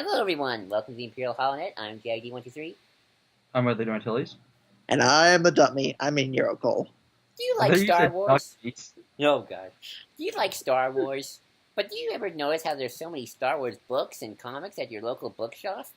Hello, everyone. Welcome to the Imperial Holonet. I'm JID123. I'm with the Antilles. And I'm a dummy. I'm in Eurocole. Do you I like thought you Star said Wars? Nuggies. Oh, God. Do you like Star Wars? But do you ever notice how there's so many Star Wars books and comics at your local bookshop?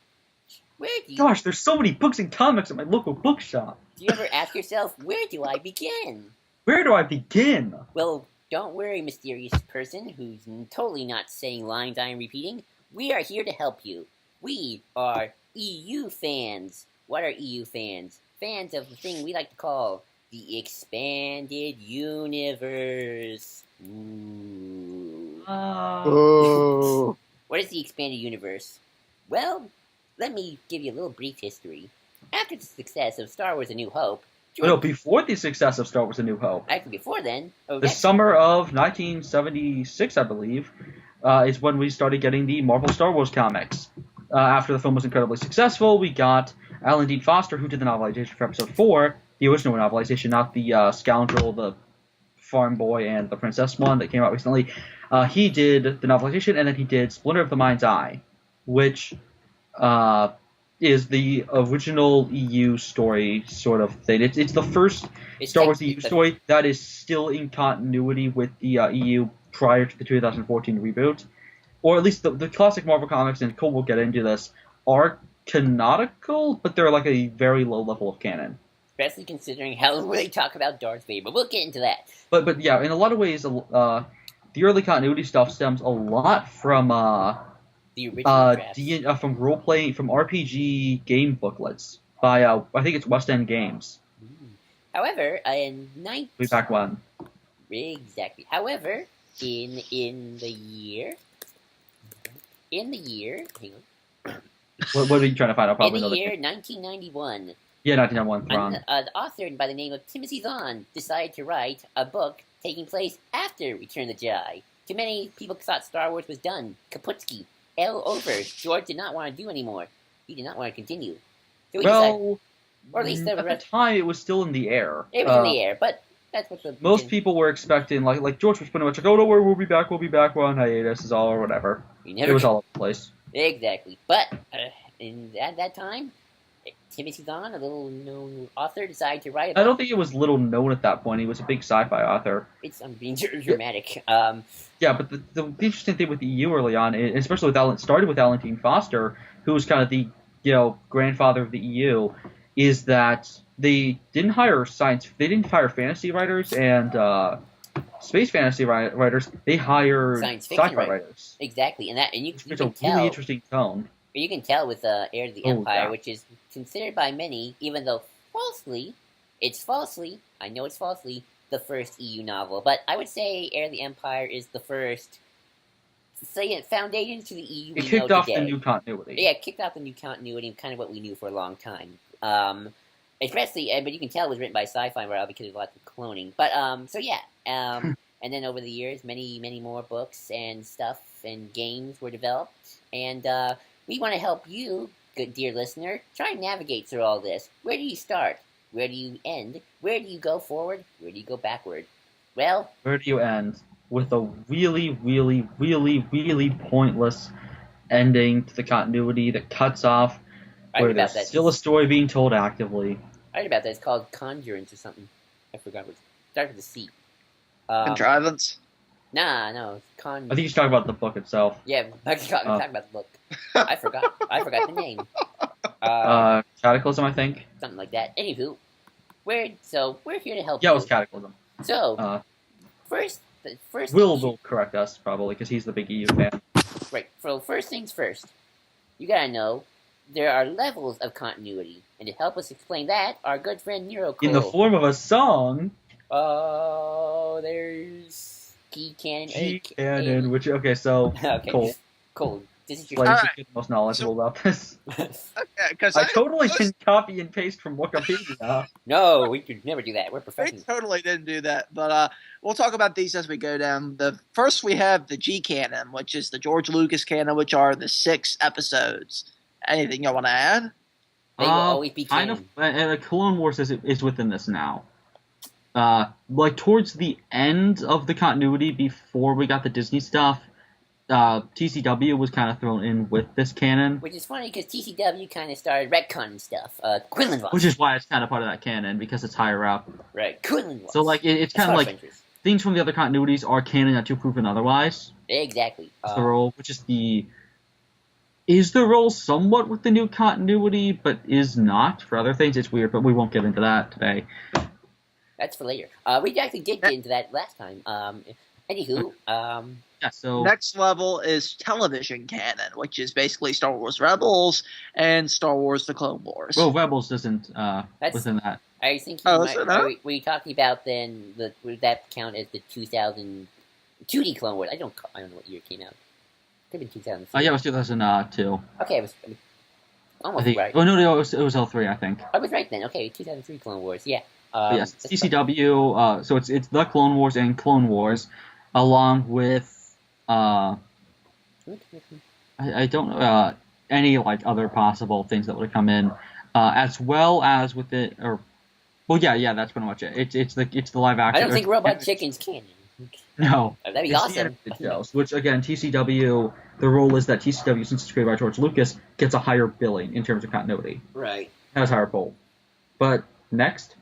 Gosh, there's so many books and comics at my local bookshop. Do you ever ask yourself, where do I begin? Where do I begin? Well, don't worry, mysterious person who's totally not saying lines I am repeating. We are here to help you. We are EU fans. What are EU fans? Fans of the thing we like to call the expanded universe. Ooh. Oh. What is the expanded universe? Well, let me give you a little brief history. After the success of Star Wars A New Hope... No, before the success of Star Wars A New Hope. Actually, before then... The summer of 1976, I believe, is when we started getting the Marvel Star Wars comics. After the film was incredibly successful, we got Alan Dean Foster, who did the novelization for Episode 4, the original novelization, not the Scoundrel, the Farm Boy, and the Princess one that came out recently. He did the novelization, and then he did Splinter of the Mind's Eye, which is the original EU story sort of thing. It's the first Star Wars EU story that is still in continuity with the EU prior to the 2014 reboot. Or at least the classic Marvel comics, and Cole will get into this, are canonical, but they're like a very low level of canon. Especially considering how they talk about Darth Vader, but we'll get into that. But yeah, in a lot of ways, the early continuity stuff stems a lot from the original from role playing, from RPG game booklets by I think it's West End Games. However, in Way back when. Exactly. However, in the year, hang on. What are you trying to find out? Probably in the another year thing. 1991. Yeah, 1991. Thrawn. An author by the name of Timothy Zahn decided to write a book taking place after Return of the Jedi. Too many people thought Star Wars was done. Kaputsky. All over. George did not want to do anymore. He did not want to continue. So he decided, or at least at the time, it was still in the air. It was in the air, but that's what the... Most people were expecting, like George was pretty much like, oh, don't worry, we'll be back, we're on hiatus, is all, or whatever. It was all over the place. Exactly. But, at that time, Timothy Zahn, a little-known author, decided to write a book. I don't think it was little known at that point. He was a big sci-fi author. I'm being dramatic. Yeah, but the interesting thing with the EU early on, especially started with Alan Dean Foster, who was kind of the grandfather of the EU, is that they didn't hire fantasy writers and space fantasy writers. They hired sci-fi writers. Exactly, and you can tell. Really interesting tone. You can tell with Heir to the Empire, which is considered by many, even though falsely, I know it's falsely, the first EU novel. But I would say Heir to the Empire is the first, foundation to the EU It kicked off the new continuity. Yeah, it kicked off the new continuity, and kind of what we knew for a long time. Especially, but you can tell it was written by Sci-Fi World because there's lots of cloning. But, and then over the years, many, many more books and stuff and games were developed. And, we want to help you, good dear listener, try and navigate through all this. Where do you start? Where do you end? Where do you go forward? Where do you go backward? Well... Where do you end? With a really, really, really, really pointless ending to the continuity that cuts off where there's still a story being told actively. I heard about that. It's called Conjurance or something. I forgot what it starts with a C. Contrivance? Nah, no. I think you should talk about the book itself. Yeah, I'm talking about the book. I forgot the name. Cataclysm, I think. Something like that. Anywho, we're here to help you. Yeah, it was Cataclysm. So, first Will correct us, probably, because he's the big EU fan. Right. So, first things first. You gotta know, there are levels of continuity. And to help us explain that, our good friend Nero Cole. In the form of a song. There's... G-Canon. G-Canon, which... Okay, so... Okay. Cole. This is your... Like, the most knowledgeable about this. Okay, I totally can copy and paste from Wikipedia. No, we could never do that. We're professionals. We totally didn't do that, but we'll talk about these as we go down. First we have the G-Canon, which is the George Lucas canon, which are the 6 episodes. Anything y'all want to add? They will always be canon. Clone Wars is within this now. Like towards the end of the continuity, before we got the Disney stuff, TCW was kind of thrown in with this canon, Which is funny because TCW kind of started retconning stuff. Quinlan Voss. which is why it's kind of part of that canon because it's higher up. Right, Quinlan Voss. So like it's kind of like things from the other continuities are canon until proven otherwise. Exactly. Is the role, which is the role somewhat with the new continuity, but is not for other things. It's weird, but we won't get into that today. That's for later. We actually did get into that last time. Anywho, Yeah, so Next level is television canon, which is basically Star Wars Rebels and Star Wars: The Clone Wars. well, Rebels isn't within that. I think is it not? were you talking about then would that count as the 2000 2D Clone Wars? I don't know what year it came out. Could have been 2003. Yeah, it was 2002. Okay, it was almost I think. right. Oh no, it was 03, I think. I was right then. Okay, 2003 Clone Wars. Yeah. But yes, CCW. So it's the Clone Wars and Clone Wars, along with I don't know any like other possible things that would have come in, as well as with it or. Well, yeah, that's pretty much it. It's the live action. I don't think Robot Chicken's canon. No. That'd be It's awesome. the animated shows, which again, TCW. The rule is that TCW, since it's created by George Lucas, gets a higher billing in terms of continuity. Right. Has higher pull. But next,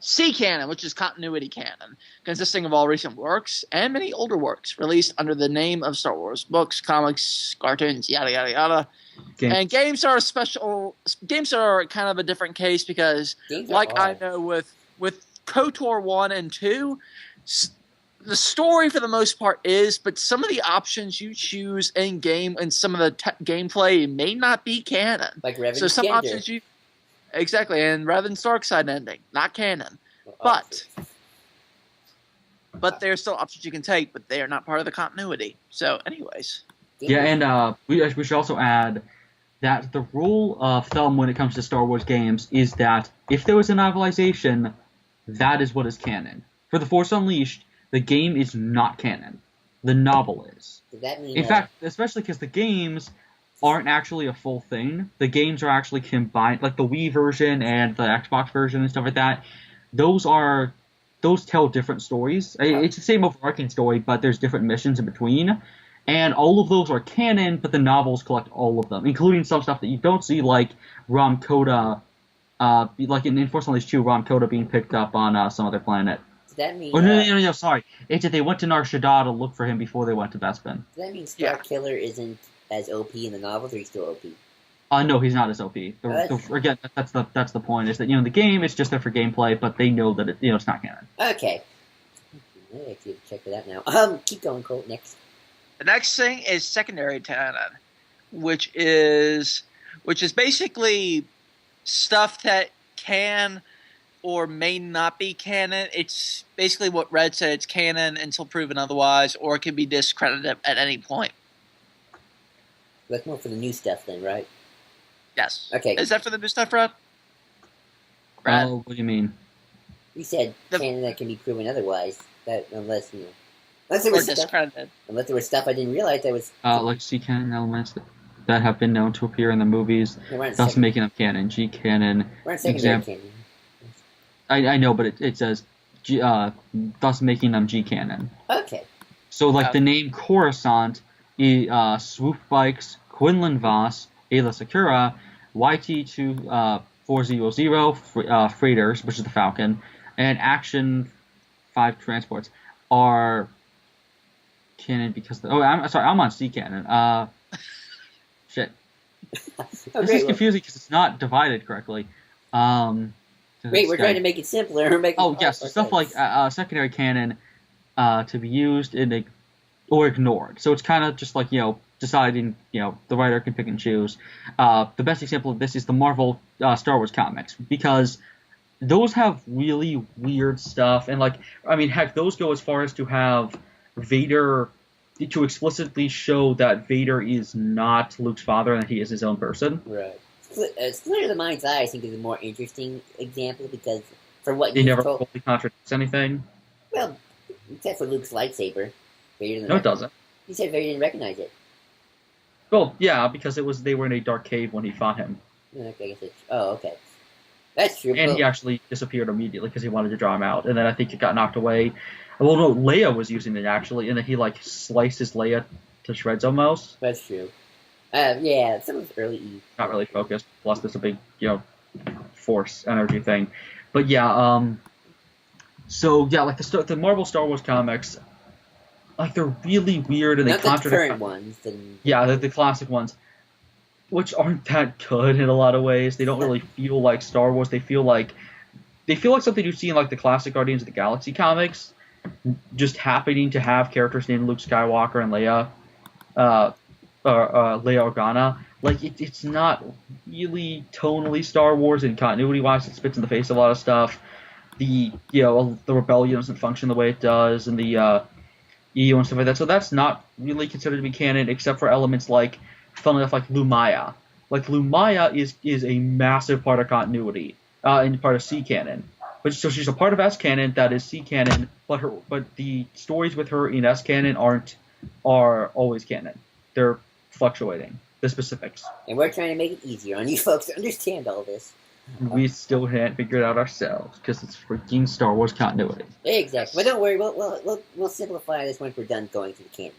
C canon, which is continuity canon, consisting of all recent works and many older works released under the name of Star Wars books, comics, cartoons, yada yada yada. And games are special. Games are kind of a different case because, like I know with KOTOR 1 and 2, the story for the most part is, but some of the options you choose in game and some of the gameplay may not be canon. Like Revan So some Gender. options you exactly, and Revan's dark side ending, not canon. But there's still options you can take, but they are not part of the continuity. So, anyways. yeah, and we should also add that the rule of thumb when it comes to Star Wars games is that if there was a novelization, that is what is canon. For The Force Unleashed, the game is not canon. The novel is. Does that mean? In fact, especially because the games aren't actually a full thing. The games are actually combined, like the Wii version and the Xbox version and stuff like that. Those tell different stories. It's the same overarching story, but there's different missions in between. And all of those are canon, but the novels collect all of them, including some stuff that you don't see, like Rom Coda, like in Force Unleashed 2, Rom Coda being picked up on some other planet. Does that mean? Oh, no, sorry. It's that they went to Nar Shaddaa to look for him before they went to Bespin. Does that mean Star Killer isn't as OP in the novels, or he's still OP? No, he's not as OP. Again, that's the point. Is that the game is just there for gameplay, but they know that it's not canon. Okay. I actually check that out now. Keep going, Colt. Next. The next thing is secondary canon, which is basically stuff that can or may not be canon. It's basically what Red said. It's canon until proven otherwise, or it can be discredited at any point. That's more for the new stuff then, right? Yes. Okay. Is that for the new stuff, Red? Oh, what do you mean? We said canon that can be proven otherwise. That unless there was discredited. Unless there was stuff I didn't realize that was. Like C canon elements that have been known to appear in the movies, thus making them canon. G canon. We're on secondary canon. I know, but it says thus making them G canon. Okay. So like the name Coruscant, Swoop Bikes, Quinlan Voss, Ayla Secura, YT-2400 freighters, which is the Falcon, and Action 5 transports are canon because I'm sorry, I'm on C canon. Shit. This is confusing because it's not divided correctly. Wait, we're trying to make it simpler. Yes, stuff like secondary canon to be used or ignored. So it's kind of just like deciding the writer can pick and choose. The best example of this is the Marvel Star Wars comics, because those have really weird stuff, and heck, those go as far as to have Vader, to explicitly show that Vader is not Luke's father and that he is his own person. Right. Splinter of the Mind's Eye, I think, is a more interesting example because for what he never fully contradicts anything. Well, except for Luke's lightsaber, Vader it doesn't. He said Vader didn't recognize it. Well, yeah, because they were in a dark cave when he fought him. Okay. Okay. That's true. And he actually disappeared immediately because he wanted to draw him out, and then I think it got knocked away. Well, no, Leia was using it actually, and then he sliced his Leia to shreds almost. That's true. Yeah, some of the early E. Not really focused. Plus, there's a big, force energy thing. But yeah, so yeah, like the Marvel Star Wars comics, like they're really weird and Not they the contradict. current ones. Yeah, the classic ones, which aren't that good in a lot of ways. They don't really feel like Star Wars. They feel like something you see in like the classic Guardians of the Galaxy comics, just happening to have characters named Luke Skywalker and Leia Organa. Like it's not really tonally Star Wars and continuity wise. It spits in the face of a lot of stuff. The rebellion doesn't function the way it does, and the EU and stuff like that. So that's not really considered to be canon, except for elements like, funnily enough, like Lumaya. Like Lumaya is a massive part of continuity and part of C canon. But so she's a part of S canon that is C canon, but the stories with her in S canon are always canon. They're fluctuating. The specifics. And we're trying to make it easier on you folks to understand all this. We still can't figure it out ourselves because it's freaking Star Wars continuity. Exactly. But don't worry, we'll simplify this once we're done going through the canon.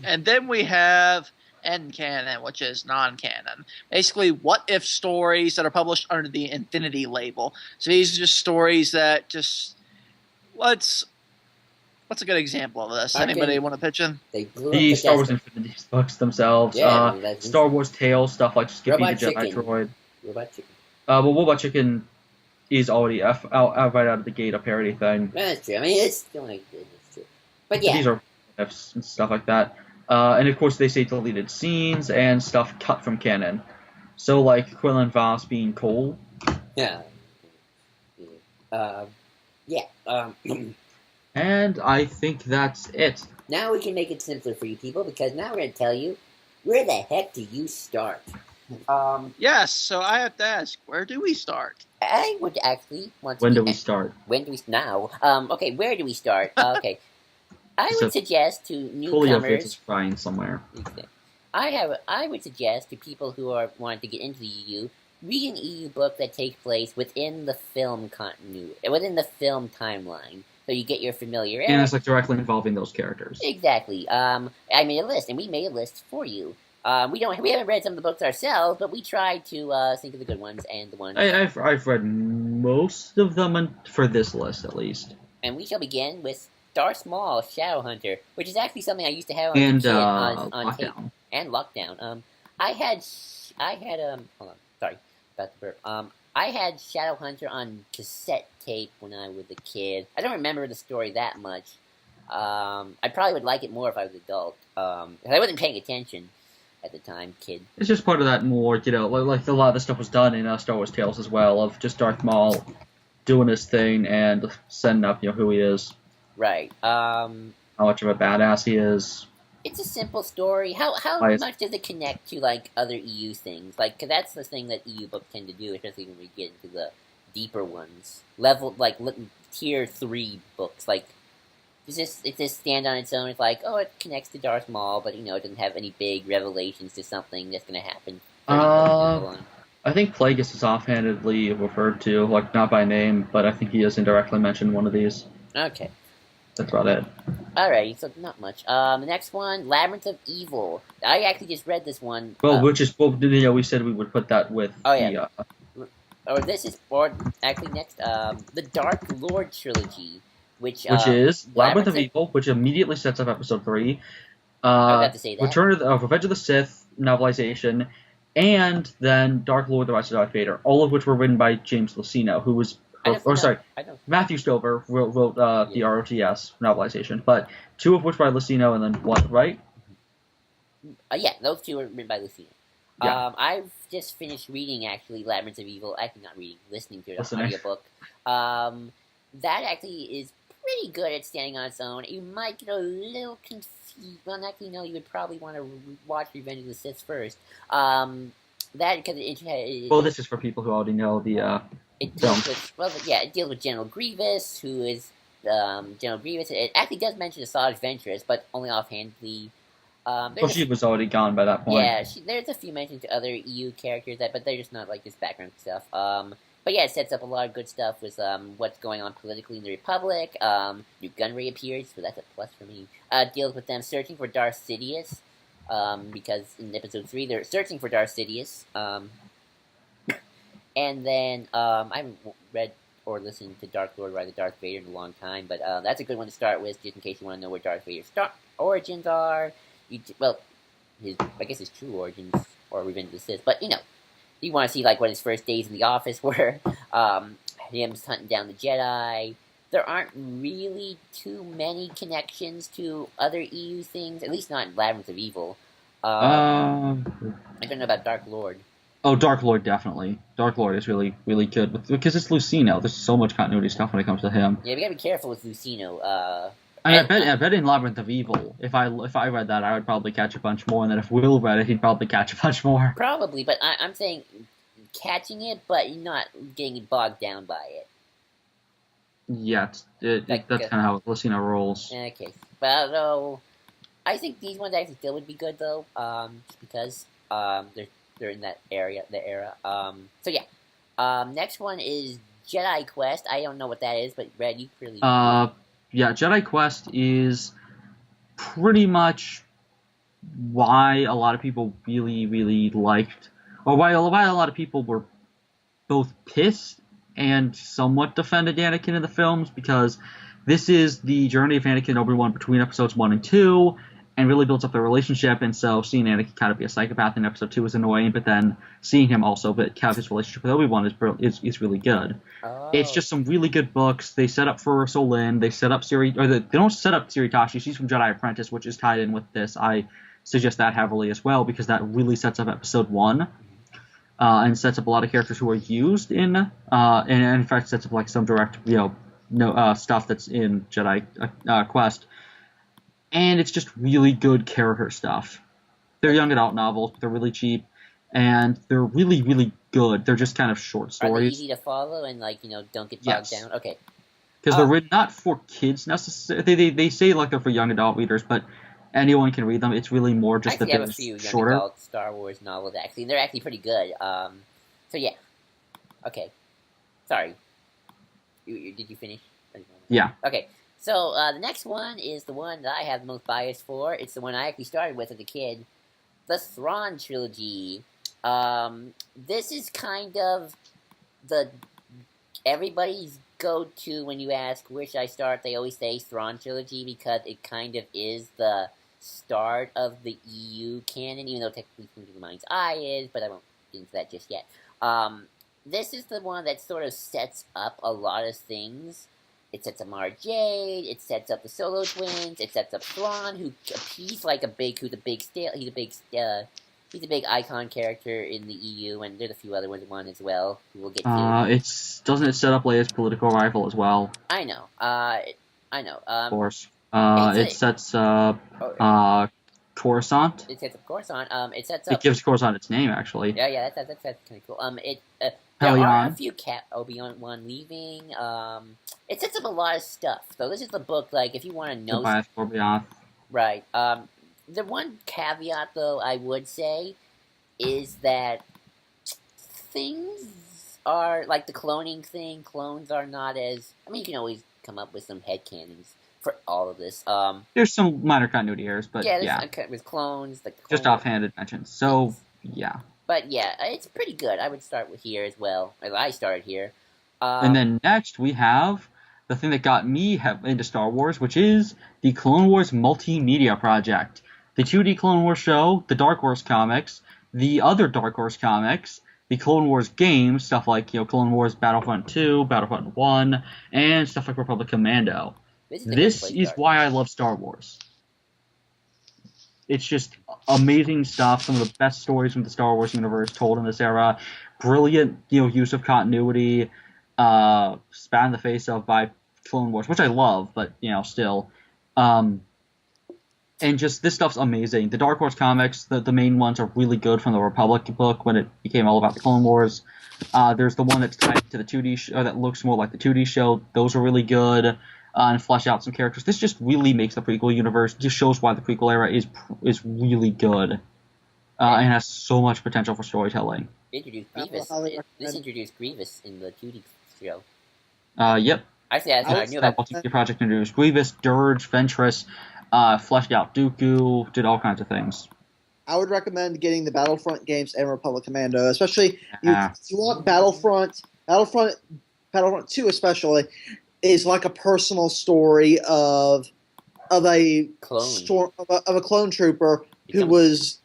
And then we have N-canon, which is non-canon. Basically, what-if stories that are published under the Infinity label. So these are just stories that just... What's a good example of this? Anybody want to pitch in? The Star Wars Infinity books themselves. Yeah, Star Wars Tales, stuff like Skippy the Jedi Droid. Robot Chicken. Well, Robot Chicken is already right out of the gate a parody thing. That's true. I mean, it's still like good. It's true. But yeah. These are Fs and stuff like that. And of course, they say deleted scenes and stuff cut from canon. So, like Quinlan Vos being Cole. Yeah. And I think that's it. Now we can make it simpler for you people, because now we're going to tell you, where the heck do you start? Yes, so I have to ask, where do we start? I would actually want to... When do we start? When do we... Now. Okay, where do we start? Okay. I would suggest to newcomers... is crying somewhere. I would suggest to people who are wanting to get into the EU, read an EU book that takes place within the film continuity, within the film timeline, so you get your familiarity. And it's like directly involving those characters. Exactly. I made a list, and we made a list for you. We haven't read some of the books ourselves, but we tried to think of the good ones and the ones. I've read most of them for this list, at least. And we shall begin with Darth Maul, Shadowhunter, which is actually something I used to have on tape. And Lockdown. I had hold on, sorry about the burp. I had Shadowhunter on cassette tape when I was a kid. I don't remember the story that much. I probably would like it more if I was an adult. I wasn't paying attention at the time, kid. It's just part of that more, like a lot of the stuff was done in Star Wars Tales as well, of just Darth Maul doing his thing and setting up, who he is. Right. How much of a badass he is. It's a simple story. How much does it connect to, like, other EU things? Like, 'cause that's the thing that EU books tend to do, especially when we get into the deeper ones. Tier 3 books. Like, it just stand on its own. It's like, oh, it connects to Darth Maul, but, it doesn't have any big revelations to something that's going to happen. I think Plagueis is offhandedly referred to, like, not by name, but I think he is indirectly mentioned in one of these. Okay. That's about it. Alrighty, so not much. The next one, Labyrinth of Evil. I actually just read this one. Well, we said we would put that with next, the Dark Lord trilogy, which is Labyrinth of Evil, which immediately sets up Episode 3. I was about to say that. Revenge of the Sith novelization, and then Dark Lord: The Rise of Darth Vader, all of which were written by James Luceno, who was... Matthew Stover wrote the ROTS novelization, but two of which by Luceno and then one, right? Yeah, those two were written by Luceno. Yeah. I've just finished reading, actually, Labyrinth of Evil. Actually, not reading, listening to it on audiobook. That actually is pretty good at standing on its own. You might get a little confused. Well, actually, no, you would probably want to watch Revenge of the Sith first. This is for people who already know the... It deals with General Grievous, who is General Grievous. It actually does mention Asajj Ventress, but only offhandedly. She was already gone by that point. Yeah, there's a few mentions to other EU characters, but they're just not like this background stuff. But yeah, it sets up a lot of good stuff with what's going on politically in the Republic. New Gunray appears, so that's a plus for me. Deals with them searching for Darth Sidious. because in episode 3 they're searching for Darth Sidious. And then I haven't read or listened to Dark Lord Ride the Darth Vader in a long time, but that's a good one to start with, just in case you want to know where Darth Vader's origins are. I guess his true origins, or Revenge of the Sith, but you want to see like what his first days in the office were. Him hunting down the Jedi. There aren't really too many connections to other EU things, at least not in Labyrinth of Evil. I don't know about Dark Lord. Oh, Dark Lord, definitely. Dark Lord is really, really good, because it's Lucino. There's so much continuity stuff when it comes to him. Yeah, we gotta be careful with Lucino. I bet in Labyrinth of Evil, if I read that, I would probably catch a bunch more, and then if Will read it, he'd probably catch a bunch more. Probably, but I'm saying catching it, but not getting bogged down by it. Yeah, that's kind of how Lucino rolls. Okay, but though, I think these ones actually still would be good though, just because they're in that era. So yeah, next one is Jedi Quest. I don't know what that is, but Red, you really. Yeah, Jedi Quest is pretty much why a lot of people really, really liked, or why a lot of people were both pissed and somewhat defended Anakin in the films, because this is the journey of Anakin and Obi-Wan between episodes 1 and 2, and really builds up their relationship, and so seeing Anakin kind of be a psychopath in episode 2 is annoying, but then seeing him also have his relationship with Obi-Wan is really good. Oh. It's just some really good books. They set up for Ursa Lin, they set up they don't set up Siri Tashi, she's from Jedi Apprentice, which is tied in with this. I suggest that heavily as well, because that really sets up episode 1, and sets up a lot of characters who are used in, and in fact sets up like some direct, stuff that's in Jedi Quest. And it's just really good character stuff. They're young adult novels, but they're really cheap, and they're really, really good. They're just kind of short stories. Are they easy to follow and don't get bogged down? Okay. Because they're written not for kids necessarily. They say like they're for young adult readers, but anyone can read them. It's really more just that they're shorter. I have a few young adult Star Wars novels actually. They're actually pretty good. So yeah. Okay. Sorry. Did you finish? Yeah. Okay. So, the next one is the one that I have the most bias for. It's the one I actually started with as a kid. The Thrawn Trilogy. This is kind of everybody's go-to when you ask where should I start. They always say Thrawn Trilogy because it kind of is the start of the EU canon, even though technically Through the Mind's Eye is, but I won't get into that just yet. This is the one that sort of sets up a lot of things. It sets up Mara Jade, it sets up the Solo Twins, it sets up Thrawn, he's a big icon character in the EU, and there's a few other ones as well who we'll get to. Doesn't it set up Leia's political rival as well? I know. Of course. It sets up Coruscant. It sets up Coruscant. It sets up. It gives Coruscant its name, actually. Yeah, that's kind of cool. There are a few Obi-Wan leaving. It sets up a lot of stuff. So this is the book, if you want to know... Right. The one caveat, though, I would say, is that things are... Like the cloning thing, clones are not as... I mean, you can always come up with some headcanons for all of this. There's some minor continuity errors, but yeah. With clones... Just offhanded mentions. So, yeah. But yeah, it's pretty good. I would start with here as well. I started here. And then next we have the thing that got me into Star Wars, which is the Clone Wars Multimedia Project. The 2D Clone Wars show, the Dark Horse comics, the other Dark Horse comics, the Clone Wars games, stuff like Clone Wars Battlefront 2, Battlefront 1, and stuff like Republic Commando. This is why I love Star Wars. It's just amazing stuff. Some of the best stories from the Star Wars universe told in this era. Brilliant, use of continuity, spat in the face of by Clone Wars, which I love, but still. And just this stuff's amazing. The Dark Horse comics, the main ones are really good from the Republic book when it became all about the Clone Wars. There's the one that's tied to the 2D show that looks more like the 2D show. Those are really good. And flesh out some characters. This just really makes the prequel universe, just shows why the prequel era is really good, and has so much potential for storytelling. This introduced Grievous in the 2D show. Yep. Actually, that's what I knew about. The project introduced Grievous, Dirge, Ventress, fleshed out Dooku, did all kinds of things. I would recommend getting the Battlefront games and Republic Commando, especially Yeah. if you want Battlefront 2 especially is like a personal story of a clone trooper who was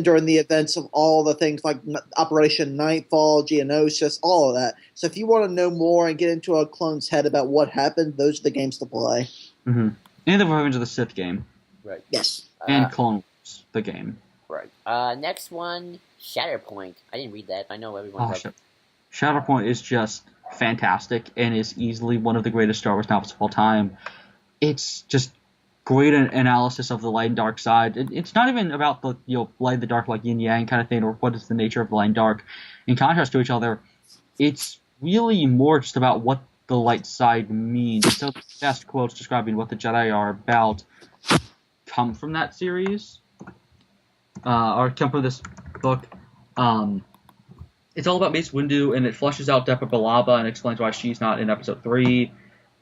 during the events of all the things like Operation Nightfall, Geonosis, all of that. So if you want to know more and get into a clone's head about what happened, those are the games to play. Mm-hmm. And the Revenge of the Sith game. Right. Yes. And Clone Wars, the game. Right. Next one, Shatterpoint. I didn't read that. I know everyone loves it. Shatterpoint is just fantastic and is easily one of the greatest Star Wars novels of all time. It's just great analysis of the light and dark side. It's not even about the light and the dark like yin yang kind of thing, or what is the nature of the light and dark in contrast to each other. It's really more just about what the light side means. So the best quotes describing what the Jedi are about come from that series, or come from this book. It's all about Mace Windu, and it fleshes out Depa Billaba and explains why she's not in Episode 3.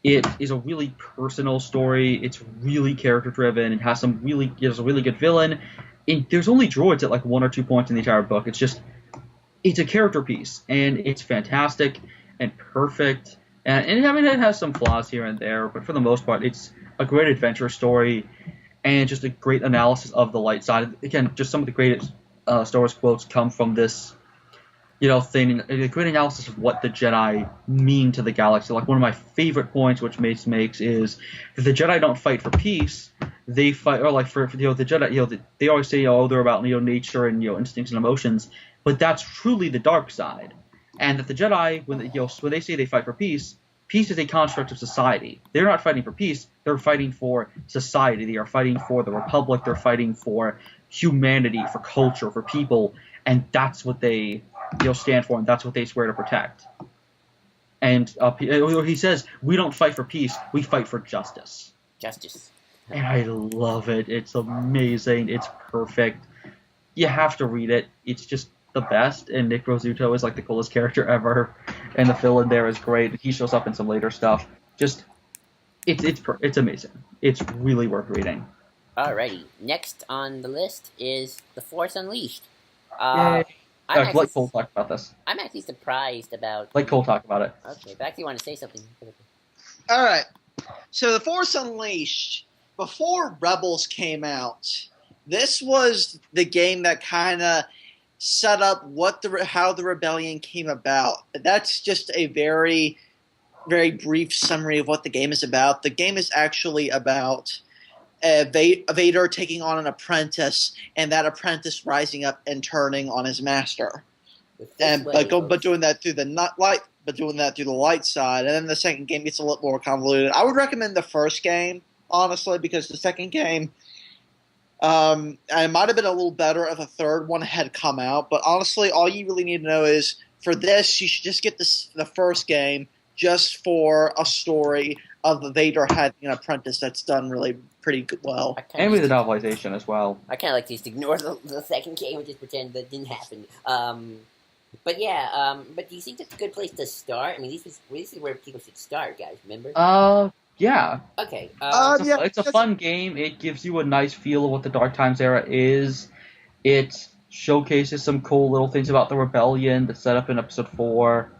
It is a really personal story. It's really character-driven. It has a really good villain. And there's only droids at like 1 or 2 points in the entire book. It's a character piece, and it's fantastic and perfect. And I mean, it has some flaws here and there, but for the most part, it's a great adventure story and just a great analysis of the light side. Again, just some of the greatest Star Wars quotes come from this thing, a great analysis of what the Jedi mean to the galaxy. Like one of my favorite points which Mace makes is that the Jedi don't fight for peace, they fight, or like for the Jedi, they always say, they're about nature and instincts and emotions, but that's truly the dark side. And that the Jedi, when they say they fight for peace is a construct of society. They're not fighting for peace, they're fighting for society. They are fighting for the Republic, they're fighting for humanity, for culture, for people, and that's what they stand for, and that's what they swear to protect. And he says, we don't fight for peace, we fight for justice. Justice. And I love it. It's amazing. It's perfect. You have to read it. It's just the best, and Nick Rizzuto is like the coolest character ever, and the fill-in there is great. He shows up in some later stuff. Just, it's amazing. It's really worth reading. Alrighty. Next on the list is The Force Unleashed. Let Cole talk about this. I'm actually surprised about... Let Cole talk about it. Okay, but I actually want to say something. Alright. So The Force Unleashed, before Rebels came out, this was the game that kind of set up how the rebellion came about. That's just a very, very brief summary of what the game is about. The game is actually about Vader taking on an apprentice, and that apprentice rising up and turning on his master, but doing that through the light side. And then the second game gets a little more convoluted. I would recommend the first game, honestly, because the second game, it might have been a little better if a third one had come out. But honestly, all you really need to know is for this, you should just get the first game just for a story of the Vader having an apprentice that's done really pretty good, well. And with the novelization as well. I kind of like to just ignore the second game and just pretend that didn't happen. But yeah, but do you think that's a good place to start? I mean, this is where people should start, guys, remember? Yeah. Okay. It's a fun game. It gives you a nice feel of what the Dark Times era is. It showcases some cool little things about the rebellion that's set up in Episode 4.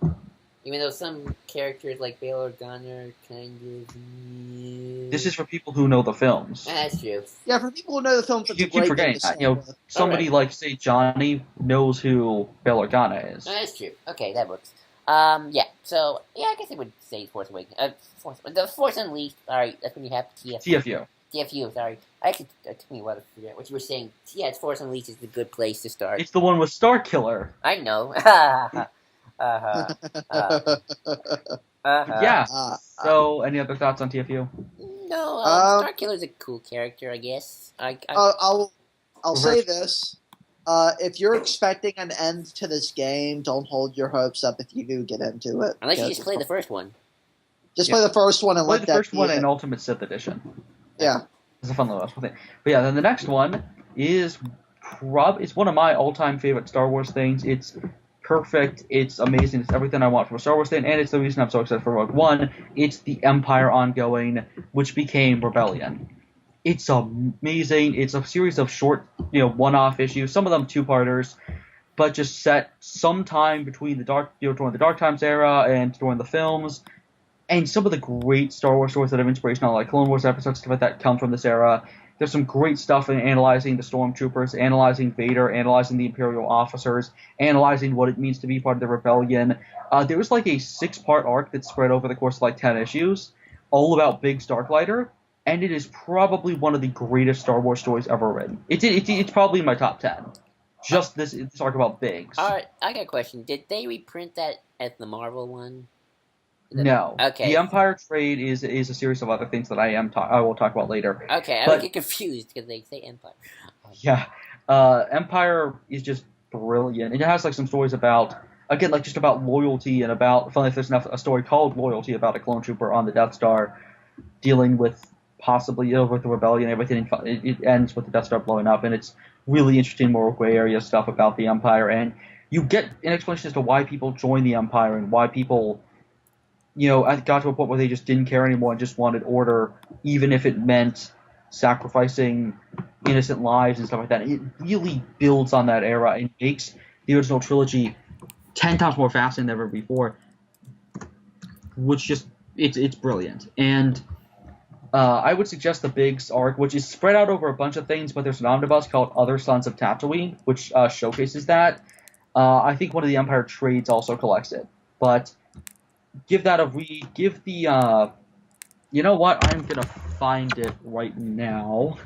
Even though some characters like Bail Organa are kind of... This is for people who know the films. That's true. Yeah, for people who know the films, it's you keep forgetting that. Somebody like, say, Johnny knows who Bail Organa is. That's true. Okay, that works. Yeah, so, yeah, I guess I would say Force Awakens. The Force Unleashed, sorry, that's when you have TFU. TFU, sorry. It took me a while to figure out what you were saying. Yeah, it's Force Unleashed is a good place to start. It's the one with Starkiller. I know. Yeah. So, any other thoughts on TFU? No, Starkiller's a cool character, I guess. I'll say this. If you're expecting an end to this game, don't hold your hopes up if you do get into it. Unless you just play the first one. Just play the first one and play the first one in Ultimate Sith Edition. Yeah. It's a fun little thing. But yeah, then the next one is it's one of my all-time favorite Star Wars things. It's perfect. It's amazing. It's everything I want from a Star Wars thing, and it's the reason I'm so excited for Rogue One. It's the Empire ongoing, which became Rebellion. It's amazing. It's a series of short, one-off issues. Some of them two-parters, but just set sometime between during the Dark Times era and during the films. And some of the great Star Wars stories that have inspiration on like Clone Wars episodes, stuff like that, come from this era. There's some great stuff in analyzing the Stormtroopers, analyzing Vader, analyzing the Imperial officers, analyzing what it means to be part of the Rebellion. There was like a 6-part arc that spread over the course of like 10 issues, all about Biggs Darklighter, and it is probably one of the greatest Star Wars stories ever written. It's probably in my top 10. Just this arc about Biggs. All right, I got a question. Did they reprint that as the Marvel one? No. Okay. The Empire Trade is a series of other things that I will talk about later. Okay, I get confused because they say Empire. Yeah. Empire is just brilliant. It has like some stories about, again, like just about loyalty and about, funny if there's a story called Loyalty about a clone trooper on the Death Star dealing with possibly with the rebellion and everything. It ends with the Death Star blowing up, and it's really interesting moral gray area stuff about the Empire, and you get an explanation as to why people join the Empire and why people got to a point where they just didn't care anymore and just wanted order, even if it meant sacrificing innocent lives and stuff like that. It really builds on that era and makes the original trilogy 10 times more fascinating than ever before, which just, it's brilliant. And I would suggest the Biggs arc, which is spread out over a bunch of things, but there's an omnibus called Other Sons of Tatooine, which showcases that. I think one of the Empire trades also collects it, but give that a read. Give the, you know what? I'm going to find it right now.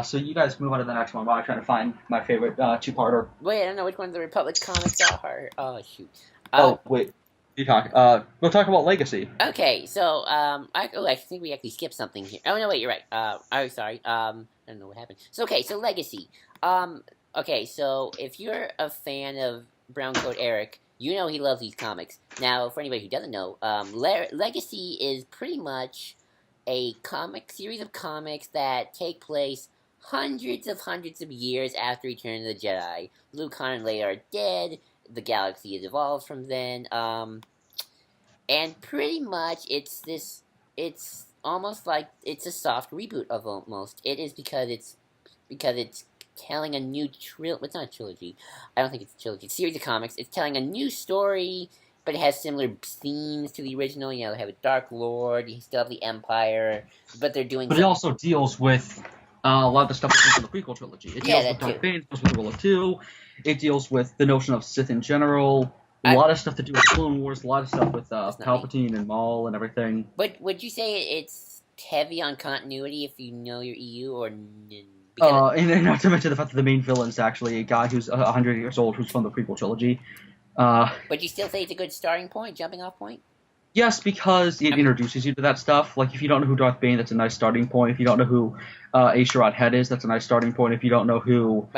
So you guys move on to the next one while I'm trying to find my favorite two-parter. Wait, I don't know which one of the Republic comics are. Oh, shoot. Wait. You talk. We'll talk about Legacy. Okay, so, I think we actually skipped something here. Oh, no, wait, you're right. I'm sorry. I don't know what happened. So, okay, so Legacy. Okay, so if you're a fan of Browncoat Eric, you know he loves these comics. Now, for anybody who doesn't know, Legacy is pretty much a series of comics that take place hundreds of years after Return of the Jedi. Luke, Han, and Leia are dead. The galaxy has evolved from then. And pretty much it's almost like it's a soft reboot of almost. It is because it's telling a new it's not a trilogy. I don't think it's a trilogy. It's a series of comics. It's telling a new story, but it has similar themes to the original. They have a Dark Lord. You still have the Empire, but they're doing. But it also deals with a lot of the stuff that's in the prequel trilogy. It deals with Darth Bane. It deals with the Rule of Two. It deals with the notion of Sith in general. A lot of stuff to do with Clone Wars. A lot of stuff with Palpatine and Maul and everything. But would you say it's heavy on continuity if you know your EU or? And not to mention the fact that the main villain is actually a guy who's 100 years old who's from the prequel trilogy. But you still say it's a good starting point, jumping off point? Yes, because it introduces you to that stuff. Like, if you don't know who Darth Bane, that's a nice starting point. If you don't know who Aisharat Head is, that's a nice starting point. If you don't know who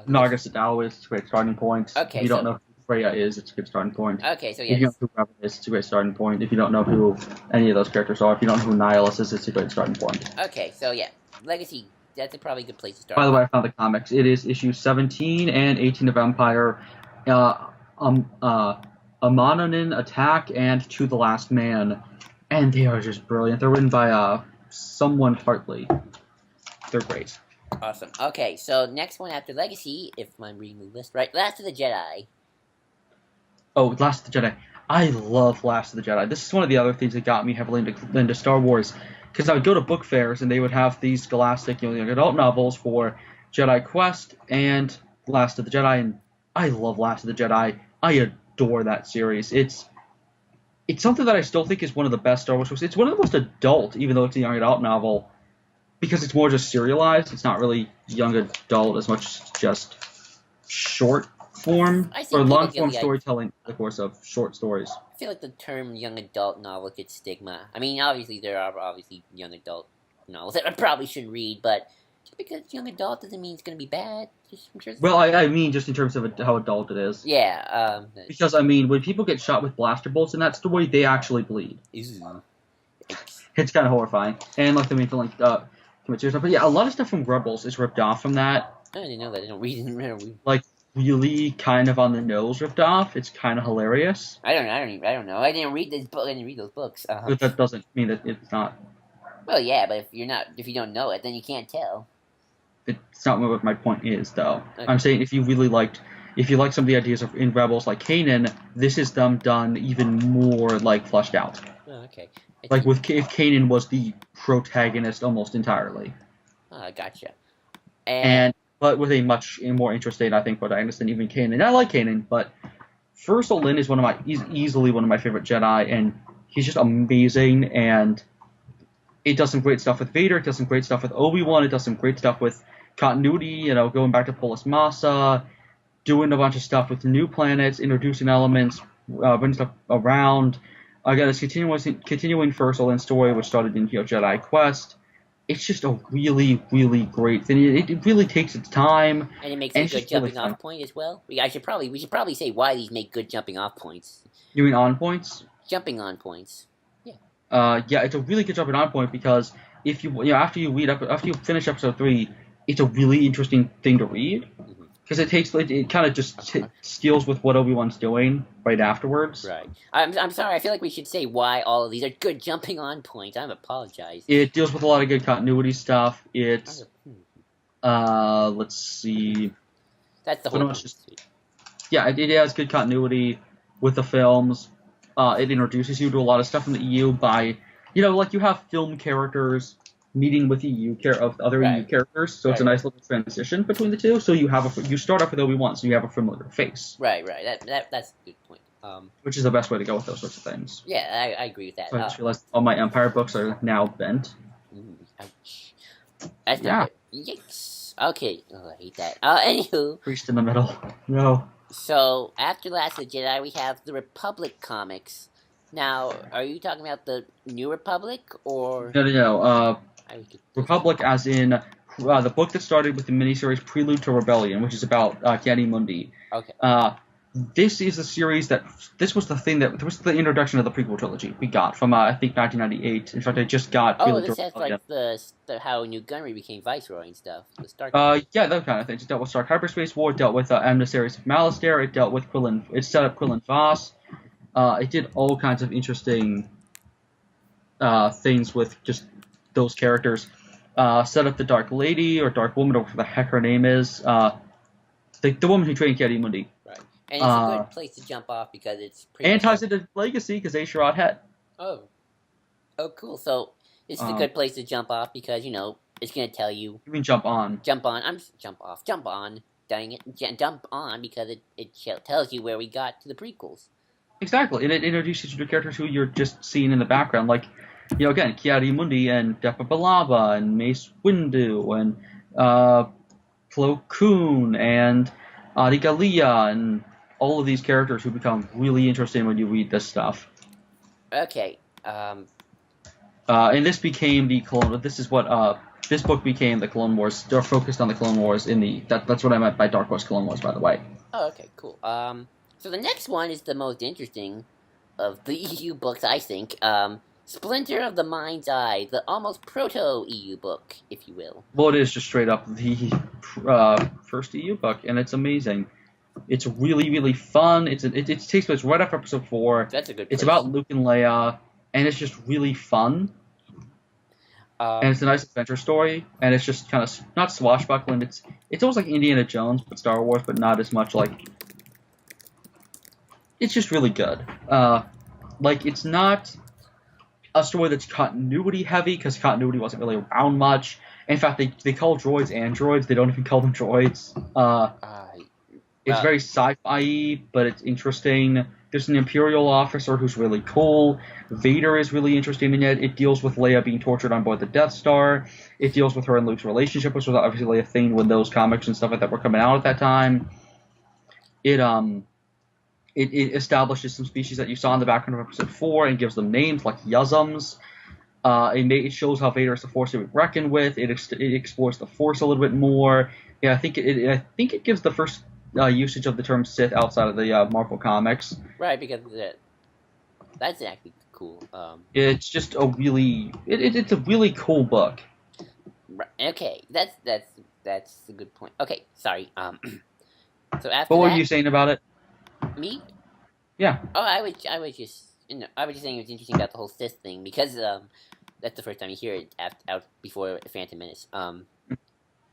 Naga Sadow is, it's a great starting point. Okay, if you don't know who Freya is, it's a good starting point. Okay, so yes. If you don't know who Revan is, it's a great starting point. If you don't know who any of those characters are, if you don't know who Nihilus is, it's a great starting point. Okay, so yeah. Legacy, that's probably a good place to start. By the way, I found the comics. It is issues 17 and 18 of Empire, Amanonin Attack and To the Last Man, and they are just brilliant. They're written by someone Hartley. They're great. Awesome. Okay, so next one after Legacy, if I'm reading the list right, Last of the Jedi. Oh, Last of the Jedi. I love Last of the Jedi. This is one of the other things that got me heavily into Star Wars. Because I would go to book fairs and they would have these scholastic, young adult novels for Jedi Quest and Last of the Jedi, and I love Last of the Jedi. I adore that series. It's something that I still think is one of the best Star Wars books. It's one of the most adult, even though it's a young adult novel, because it's more just serialized. It's not really young adult as much as just short form or long form storytelling in the course of short stories. I feel like the term young adult novel gets stigma. I mean, obviously there are young adult novels that I probably shouldn't read, but just because it's young adult doesn't mean it's going to be bad. Well, I mean just in terms of how adult it is. Yeah. Because, I mean, when people get shot with blaster bolts in that story, they actually bleed. Ew. It's kind of horrifying. And, like, the main villain commits suicide. But, yeah, a lot of stuff from Rebels is ripped off from that. I didn't know that. I don't read. Like, really kind of on the nose ripped off. It's kind of hilarious. I don't know. I didn't read this book. I didn't read those books. But that doesn't mean that it's not Well, yeah, but if you don't know it, then you can't tell. It's not what my point is, though. Okay. I'm saying if you like some of the ideas of in Rebels like Kanan, this is them done even more like fleshed out. Oh, okay. Like if Kanan was the protagonist almost entirely. Gotcha. But with a much more interesting, I think, protagonist than even Kanan. I like Kanan, but First Lin is easily one of my favorite Jedi, and he's just amazing. And it does some great stuff with Vader. It does some great stuff with Obi-Wan. It does some great stuff with continuity. Going back to Polis Massa, doing a bunch of stuff with new planets, introducing elements, bringing stuff around. Again, it's continuing First Lin story, which started in Jedi Quest. It's just a really, really great thing. It really takes its time, and it makes a good jumping off point as well. We should probably say why these make good jumping off points. You mean on points? Jumping on points. Yeah, it's a really good jumping on point because if after you finish episode 3, it's a really interesting thing to read because it kind of just steals with what Obi-Wan's doing right afterwards. Right. I'm sorry. I feel like we should say why all of these are good jumping on points. I apologize. It deals with a lot of good continuity stuff. It's let's see. That's the whole point. Yeah, it has good continuity with the films. It introduces you to a lot of stuff in the EU by, like you have film characters meeting with EU characters, so it's a nice little transition between the two. So you start off with Obi-Wan, so you have a familiar face. Right. That's a good point. Which is the best way to go with those sorts of things. Yeah, I agree with that. So I just realized all my Empire books are now bent. Ouch. That's not good. Yikes. Okay. Oh, I hate that. Anywho. Priest in the middle. No. So, after Last of the Jedi, we have the Republic comics. Now, are you talking about the New Republic, or... No. Republic as in the book that started with the miniseries Prelude to Rebellion, which is about Ki-Adi-Mundi. Okay. This is a series this was the introduction of the prequel trilogy we got from, I think, 1998. In fact, I just got... this has, like, how Nute Gunray became Viceroy and stuff. The Star yeah, that kind of thing. It dealt with Stark Hyperspace War, it dealt with Emissaries of Malastare, it dealt with Quillen... It set up Quillen Voss. It did all kinds of interesting things with just those characters. Set up the Dark Lady, or Dark Woman, or whatever the heck her name is. The woman who trained Ki-Adi-Mundi. Right. And it's a good place to jump off because it's pretty... And ties into Legacy because Aisharad Het. Oh, cool. So, this is a good place to jump off because, it's going to tell you... You mean jump on. Jump on. Jump off. Jump on. Dang it. Jump on because it tells you where we got to the prequels. Exactly. And it introduces you to characters who you're just seeing in the background. Like, again, Ki-Adi-Mundi and Depa Billaba and Mace Windu and Plo Koon and Adi Gallia and all of these characters who become really interesting when you read this stuff. Okay. And this became the Clone... This is what... this book became the Clone Wars. They're focused on the Clone Wars in the... That's what I meant by Dark Horse Clone Wars, by the way. Oh, okay, cool. So the next one is the most interesting of the EU books, I think. Splinter of the Mind's Eye, the almost proto-EU book, if you will. Well, it is just straight up the first EU book, and it's amazing. It's really, really fun. It takes place right after episode 4. That's a good place. It's about Luke and Leia, and it's just really fun. And it's a nice adventure story, and it's just kind of not swashbuckling. It's almost like Indiana Jones, but Star Wars, but not as much like... It's just really good. It's not a story that's continuity heavy, because continuity wasn't really around much. In fact, they call droids androids. They don't even call them droids. It's very sci-fi, but it's interesting. There's an Imperial officer who's really cool. Vader is really interesting in it. It deals with Leia being tortured on board the Death Star. It deals with her and Luke's relationship, which was obviously a thing when those comics and stuff like that were coming out at that time. It establishes some species that you saw in the background of episode 4 and gives them names like Yuzums. It shows how Vader is the Force to be reckoned with. It explores the Force a little bit more. Yeah, I think it gives the first usage of the term Sith outside of the Marvel comics. Right, because that's actually cool. It's just a really it's a really cool book. Okay, that's a good point. Okay, sorry. So after what were you saying about it? Me? Yeah. Oh, I was just saying it was interesting about the whole Sith thing because That's the first time you hear it out before Phantom Menace. And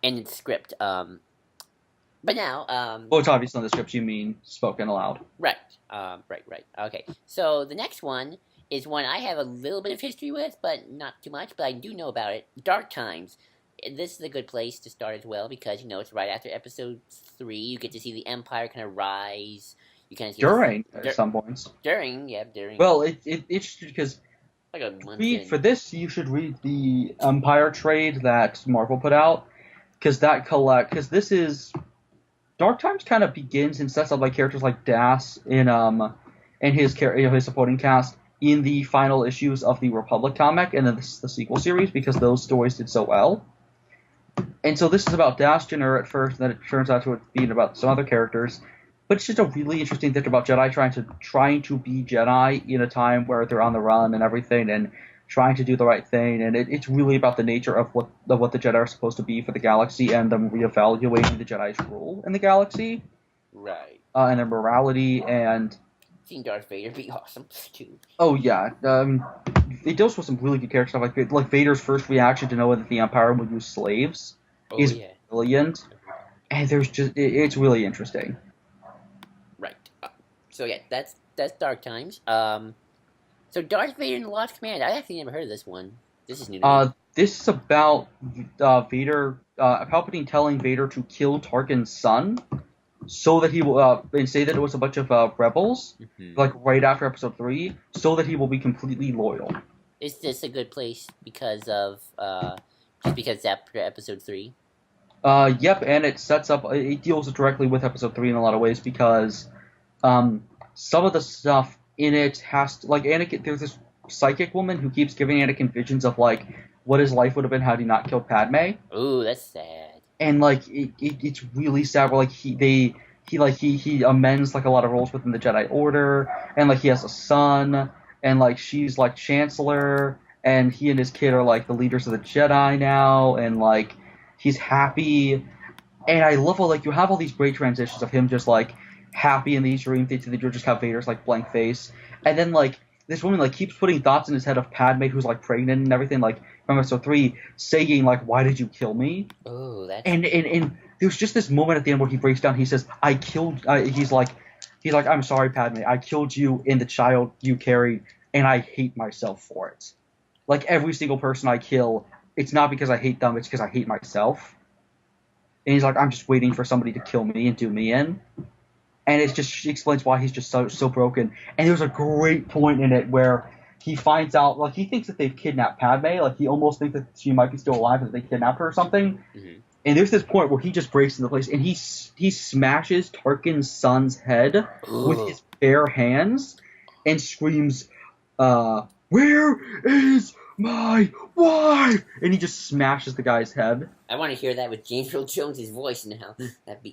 it's script. But now, Well, it's obviously on the script. You mean spoken aloud? right. Right. Okay. So the next one is one I have a little bit of history with, but not too much. But I do know about it. Dark Times. This is a good place to start as well because it's right after episode 3. You get to see the Empire kind of rise. You kind of see During at some points. During. Well, it's because like a month for this you should read the Empire trade that Marvel put out because this is Dark Times kind of begins and sets up like characters like Das and his supporting cast in the final issues of the Republic comic and then the sequel series because those stories did so well. And so this is about Das Jenner at first, and then it turns out to be about some other characters. But it's just a really interesting thing about Jedi trying to be Jedi in a time where they're on the run and everything, and trying to do the right thing. And it's really about the nature of what the Jedi are supposed to be for the galaxy, and them reevaluating the Jedi's role in the galaxy, right? And their morality and. Seeing Darth Vader be awesome too. Oh yeah, it deals with some really good character stuff like Vader's first reaction to knowing that the Empire would use slaves is brilliant, and it's really interesting. Right. So yeah, that's Dark Times. So Darth Vader and the Lost Command. I actually never heard of this one. This is new to me. This is about Vader, Palpatine telling Vader to kill Tarkin's son. So that he will, and say that it was a bunch of rebels, like right after episode 3, so that he will be completely loyal. Is this a good place because of, just because it's after episode 3? Yep, and it deals directly with episode 3 in a lot of ways because, some of the stuff in it has to, like Anakin, there's this psychic woman who keeps giving Anakin visions of like, what his life would have been had he not killed Padme. Ooh, that's sad. And like it's really sad. Where like he amends like a lot of roles within the Jedi Order, and like he has a son, and like she's like Chancellor, and he and his kid are like the leaders of the Jedi now, and like he's happy. And I love how like you have all these great transitions of him just like happy in these dream things, and then you just have Vader's like blank face, and then like this woman like keeps putting thoughts in his head of Padme who's like pregnant and everything like. From episode 3, saying like, "Why did you kill me?" Oh, that's and there's just this moment at the end where he breaks down. He says, "I killed." He's like, "I'm sorry, Padme. I killed you and the child you carried, and I hate myself for it. Like every single person I kill, it's not because I hate them; it's because I hate myself." And he's like, "I'm just waiting for somebody to kill me and do me in." And she explains why he's just so broken. And there's a great point in it where. He finds out, like, he thinks that they've kidnapped Padme. Like, he almost thinks that she might be still alive, that they kidnapped her or something. Mm-hmm. And there's this point where he just breaks into place, and he smashes Tarkin's son's head with his bare hands and screams, "Where is my wife?" And he just smashes the guy's head. I want to hear that with James Earl Jones' voice now.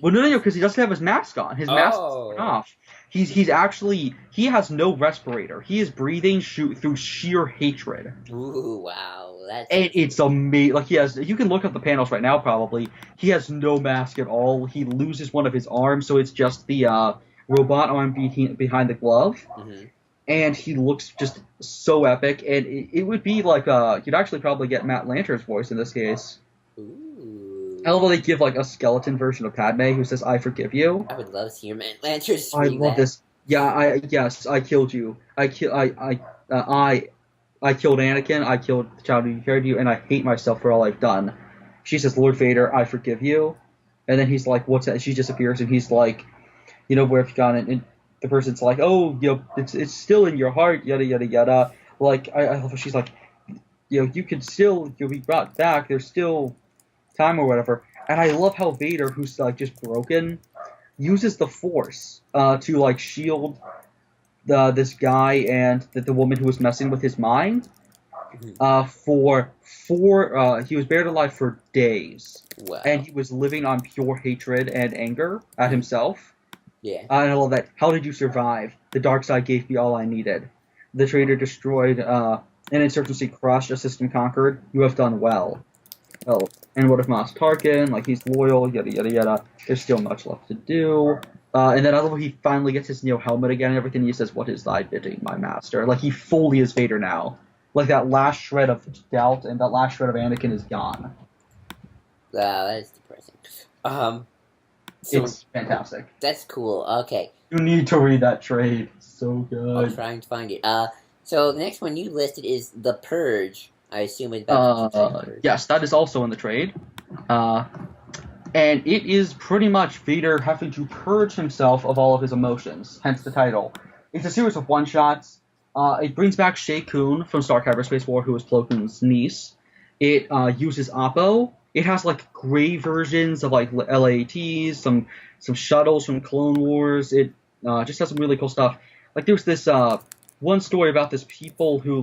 Well, no, because he doesn't have his mask on. His mask is off. He has no respirator. He is breathing through sheer hatred. Ooh, wow. And it's amazing. Like you can look up the panels right now probably. He has no mask at all. He loses one of his arms, so it's just the robot arm behind the glove. Mm-hmm. And he looks just so epic. And it would be like, you'd actually probably get Matt Lanter's voice in this case. Ooh. I love how they give like a skeleton version of Padme who says, "I forgive you." I would love to hear Matt Lanter scream I love this. Yeah, I killed you. I killed Anakin. I killed the child who carried you, and I hate myself for all I've done. She says, "Lord Vader, I forgive you." And then he's like, "What's that?" She disappears, and he's like, "Where have you gone?" And the person's like, "Oh, it's still in your heart, yada yada yada." Like I love how she's like, you can still you'll be brought back. There's still time or whatever. And I love how Vader, who's like just broken, uses the Force to like shield this guy and the woman who was messing with his mind. He was buried alive for days. Wow. And he was living on pure hatred and anger at himself. Yeah. And I love that. How did you survive? The dark side gave me all I needed. The traitor destroyed an insurgency, crushed, a system conquered. You have done well. Oh, and what if Mos Tarkin? Like, he's loyal, yada yada yada. There's still much left to do. And then I love how he finally gets his helmet again and everything. He says, "What is thy bidding, my master?" Like, he fully is Vader now. like that last shred of doubt and that last shred of Anakin is gone. Wow, that is depressing. So It's fantastic. that's cool. Okay, You need to read that trade. It's so I'll good. try and find it. So the next one you listed is The Purge. I assume it's about the Purge. Yes, that is also in the trade. And it is pretty much Vader having to purge himself of all of his emotions, hence the title. It's a series of one-shots. It brings back Shea Kun from Star Trek Space War, who was Plo Koon's niece. It uses Oppo. It has like gray versions of like LAATs, some shuttles from Clone Wars. It just has some really cool stuff. Like there's this one story about this people who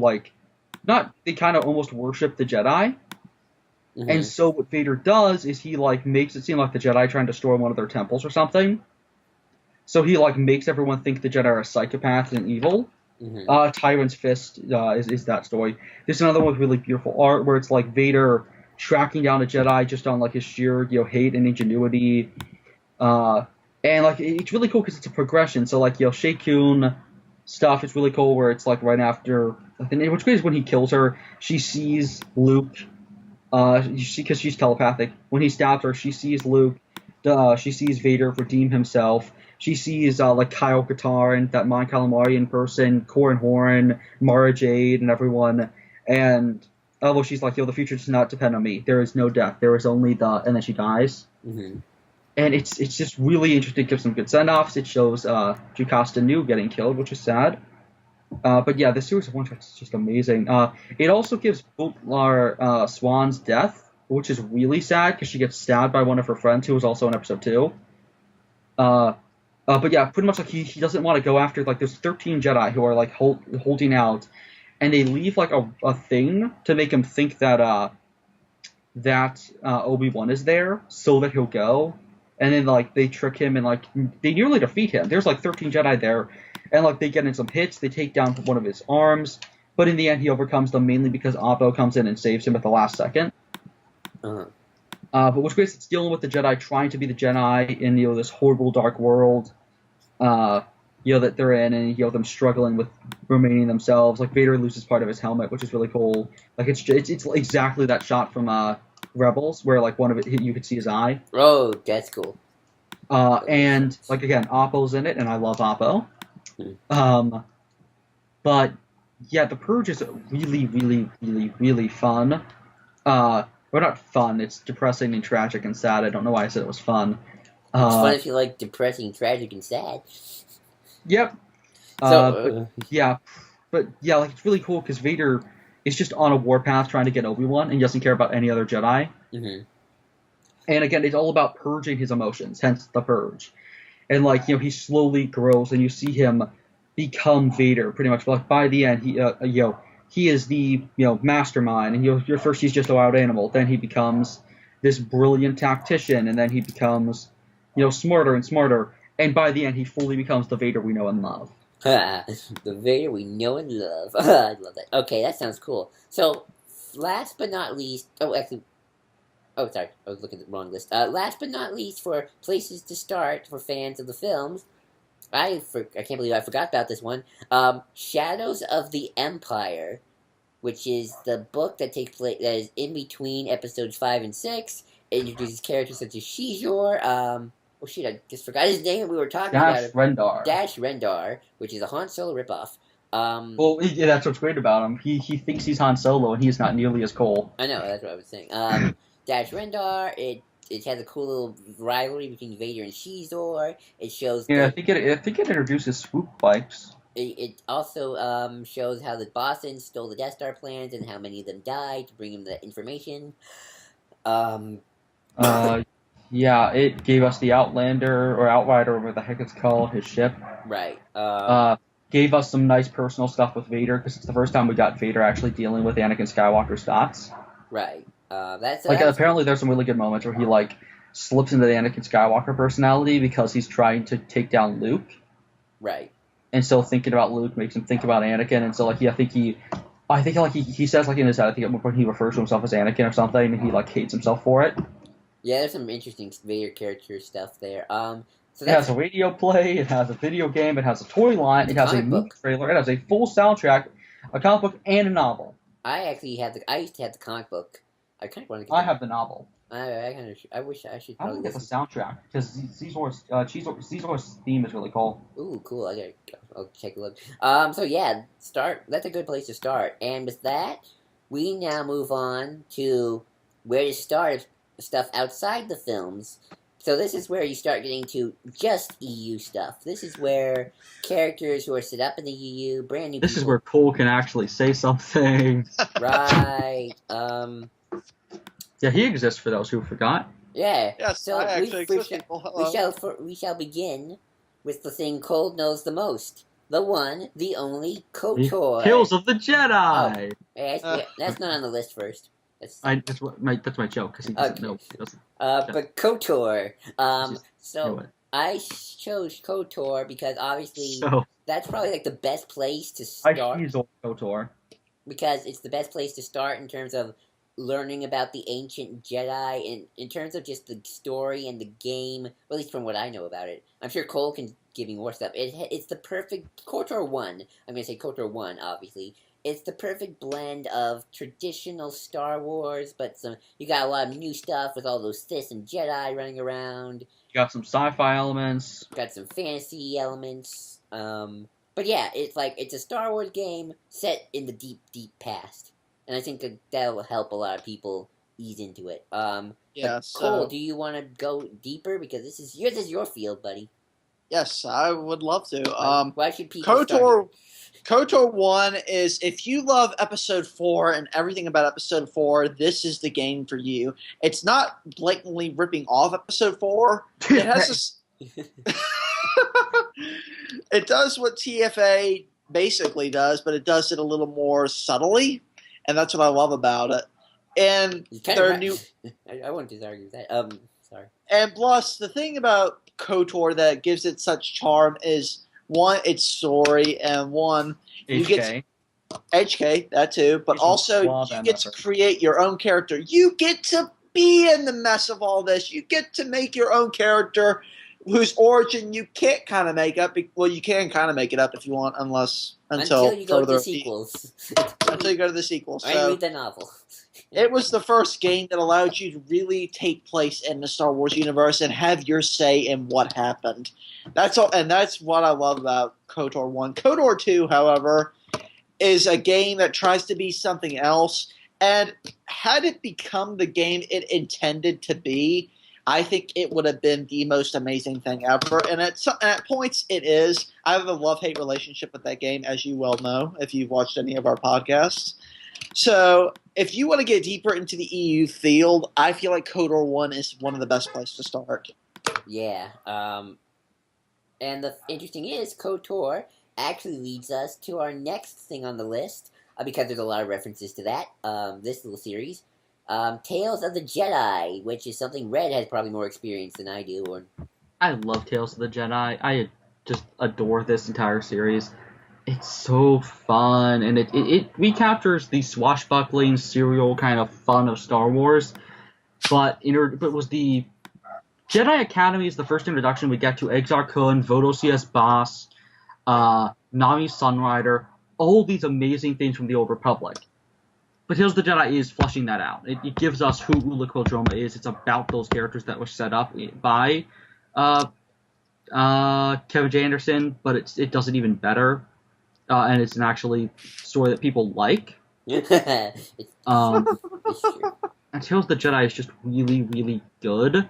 they kind of almost worship the Jedi. Mhm. And so what Vader does is he makes it seem like the Jedi trying to destroy one of their temples or something. So he makes everyone think the Jedi are psychopaths and evil. Mhm. Tyrant's Fist is that story. There's another one with really beautiful art where it's like Vader tracking down a Jedi just on his sheer hate and ingenuity. And it's really cool because it's a progression. So Shea Kun stuff is really cool where it's right after. What's great is when he kills her, she sees Luke. Because she's telepathic. When he stabs her, she sees Luke. She sees Vader redeem himself. She sees Kyle Katarn, that Mon Calamari in person, Corran Horn, Mara Jade, and everyone. And she's like, the future does not depend on me. There is no death. There is only and then she dies. Mhm. And it's just really interesting. It gives some good send-offs. It shows Jocasta Nu getting killed, which is sad. But yeah, the series of one-shots is just amazing. It also gives Butlar Swan's death, which is really sad because she gets stabbed by one of her friends who was also in episode 2. But yeah, pretty much he doesn't want to go after there's 13 Jedi who are holding out, and they leave a thing to make him think that Obi-Wan is there so that he'll go, and then they trick him and they nearly defeat him. There's 13 Jedi there. And they get in some hits, they take down one of his arms, but in the end he overcomes them mainly because Oppo comes in and saves him at the last second. Uh-huh. But what's great is it's dealing with the Jedi trying to be the Jedi in this horrible dark world, that they're in, and them struggling with remaining themselves. Vader loses part of his helmet, which is really cool. It's exactly that shot from Rebels where one of it you could see his eye. Oh, that's cool. And again, Oppo's in it, and I love Oppo. But yeah, The Purge is really, really, really, really fun. Well, not fun. It's depressing and tragic and sad. I don't know why I said it was fun. It's fun if you like depressing, tragic, and sad. Yep. So But it's really cool because Vader is just on a warpath trying to get Obi-Wan, and he doesn't care about any other Jedi. Mm-hmm. And again, it's all about purging his emotions, hence The Purge. And he slowly grows, and you see him become Vader pretty much. By the end, he is the mastermind, and at first he's just a wild animal. Then he becomes this brilliant tactician, and then he becomes smarter and smarter. And by the end, he fully becomes the Vader we know and love. The Vader we know and love. I love that. Okay, that sounds cool. So, last but not least, oh, sorry, I was looking at the wrong list. Last but not least, for places to start for fans of the films, I can't believe I forgot about this one. Shadows of the Empire, which is the book that takes place that is in between episodes 5 and 6. It introduces characters such as Shizor. Oh shit, I just forgot his name. We were talking about it. Dash Rendar, which is a Han Solo ripoff. Well, yeah, that's what's great about him. He thinks he's Han Solo, and he's not nearly as cool. I know, that's what I was saying. Dash Rendar, it has a cool little rivalry between Vader and Shizor. It shows. Yeah, I think it introduces swoop bikes. It also shows how the Boston stole the Death Star plans and how many of them died to bring him the information. Yeah, it gave us the Outlander or Outrider, whatever the heck it's called, his ship. Right. Gave us some nice personal stuff with Vader because it's the first time we got Vader actually dealing with Anakin Skywalker's thoughts. Right. Apparently there's some really good moments where he slips into the Anakin Skywalker personality because he's trying to take down Luke. Right. And so thinking about Luke makes him think about Anakin, and so I think he says in his head, I think at one point he refers to himself as Anakin or something, and he hates himself for it. Yeah, there's some interesting Vader character stuff there. It has a radio play, it has a video game, it has a toy line, it has a movie trailer, it has a full soundtrack, A comic book and a novel. I used to have the comic book. I kind of want to. I have the novel. I wish I should I probably want to get the listen. soundtrack because Caesar's theme is really cool. Ooh, cool! I'll take a look. So yeah, That's a good place to start. And with that, we now move on to where to start stuff outside the films. So this is where you start getting to just EU stuff. This is where characters who are set up in the EU, brand new. This is where Cole can actually say something. Right. Yeah, he exists for those who forgot. Yeah. Yes, So I actually exist. we shall begin with the thing Cole knows the most. The one, the only, KOTOR. Tales of the Jedi. That's not on the list first. That's my joke because he doesn't know. He doesn't. But KOTOR. So What? I chose KOTOR because obviously So that's probably like the best place to start. I choose old KOTOR. Because it's the best place to start in terms of learning about the ancient Jedi, and in terms of just the story and the game, at least from what I know about it. I'm sure Cole can give me more stuff. It's the perfect KOTOR 1. I'm going to say KOTOR 1, obviously. It's the perfect blend of traditional Star Wars, but you got a lot of new stuff with all those Sith and Jedi running around. You got some sci-fi elements. Got some fantasy elements. But yeah, it's a Star Wars game set in the deep, deep past. And I think that'll help a lot of people ease into it. Yeah, Cole, do you want to go deeper? Because this is your field, buddy. Yes, I would love to. Why should people start? KOTOR 1 is, if you love Episode 4 and everything about Episode 4, this is the game for you. It's not blatantly ripping off Episode 4. It has it does what TFA basically does, but it does it a little more subtly, and that's what I love about it. And their new, I wouldn't argue with that. Sorry. And plus, the thing about KOTOR that gives it such charm is, one, its story, and one, you get HK, that too, but also you get to create your own character. You get to be in the mess of all this. You get to make your own character whose origin you can't kind of make up. Well, you can kind of make it up if you want, until you go to the sequels. Until you go to the sequels. So, read the novel. It was the first game that allowed you to really take place in the Star Wars universe and have your say in what happened. That's all, and that's what I love about KOTOR 1. KOTOR 2, however, is a game that tries to be something else, and had it become the game it intended to be, I think it would have been the most amazing thing ever. And at points, it is. I have a love-hate relationship with that game, as you well know, if you've watched any of our podcasts. So, if you want to get deeper into the EU field, I feel like KOTOR 1 is one of the best places to start. Yeah. And the interesting is, KOTOR actually leads us to our next thing on the list, because there's a lot of references to that, this little series. Tales of the Jedi, which is something Red has probably more experience than I do. I love Tales of the Jedi. I just adore this entire series. It's so fun, and it recaptures the swashbuckling, serial kind of fun of Star Wars, but was the Jedi Academy is the first introduction we get to Exar Kun, Voto CS Boss, Nami Sunrider, all these amazing things from the Old Republic. But Tales of the Jedi is fleshing that out. It gives us who Ula Qel-Droma is. It's about those characters that were set up by Kevin J. Anderson, but it does it even better. And it's an actually story that people like. It's And Tales of the Jedi is just really, really good.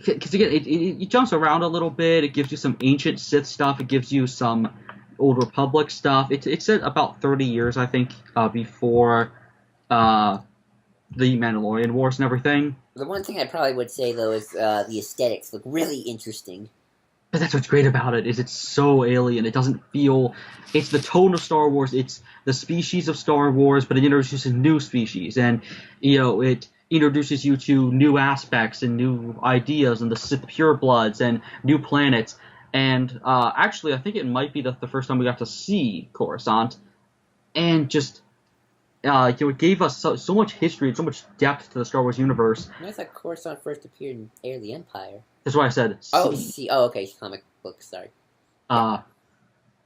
Because again, it jumps around a little bit. It gives you some ancient Sith stuff. It gives you some Old Republic stuff. It's set about 30 years, I think, before the Mandalorian Wars and everything. The one thing I probably would say, though, is the aesthetics look really interesting. But that's what's great about it, is it's so alien. It doesn't feel... It's the tone of Star Wars. It's the species of Star Wars, but it introduces new species. And, it introduces you to new aspects and new ideas and the Sith purebloods and new planets. And actually, I think it might be the first time we got to see Coruscant. And just... it gave us so much history and so much depth to the Star Wars universe. I thought Coruscant first appeared in Heir of the Empire. That's why I said... Oh, okay, comic book, sorry.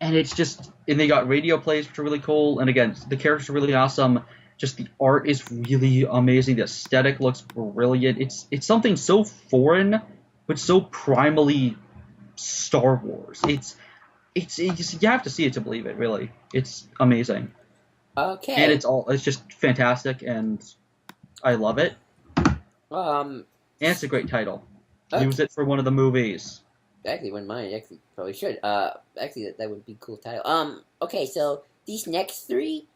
and and they got radio plays, which are really cool. And again, the characters are really awesome. Just the art is really amazing. The aesthetic looks brilliant. It's something so foreign, but so primally Star Wars. It's you have to see it to believe it. Really, it's amazing. Okay. And it's just fantastic, and I love it. And it's a great title. Okay. Use it for one of the movies. Actually, wouldn't mind. Actually, probably should. Actually, that would be a cool title. Okay, so these next three,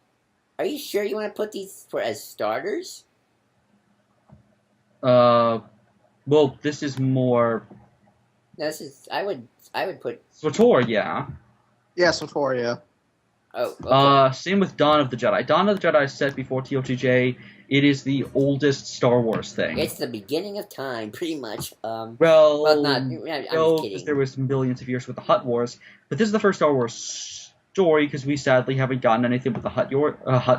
are you sure you want to put these as starters? Well, this is more. No, this is. I would put. SWTOR, yeah. Yeah, SWTOR, yeah. Oh. Okay. Same with Dawn of the Jedi. Dawn of the Jedi is set before TOTJ. It is the oldest Star Wars thing. It's the beginning of time, pretty much. Well, not. I'm no, just because kidding. there was millions of years with the Hutt Wars, but this is the first Star Wars story because we sadly haven't gotten anything with the Hutt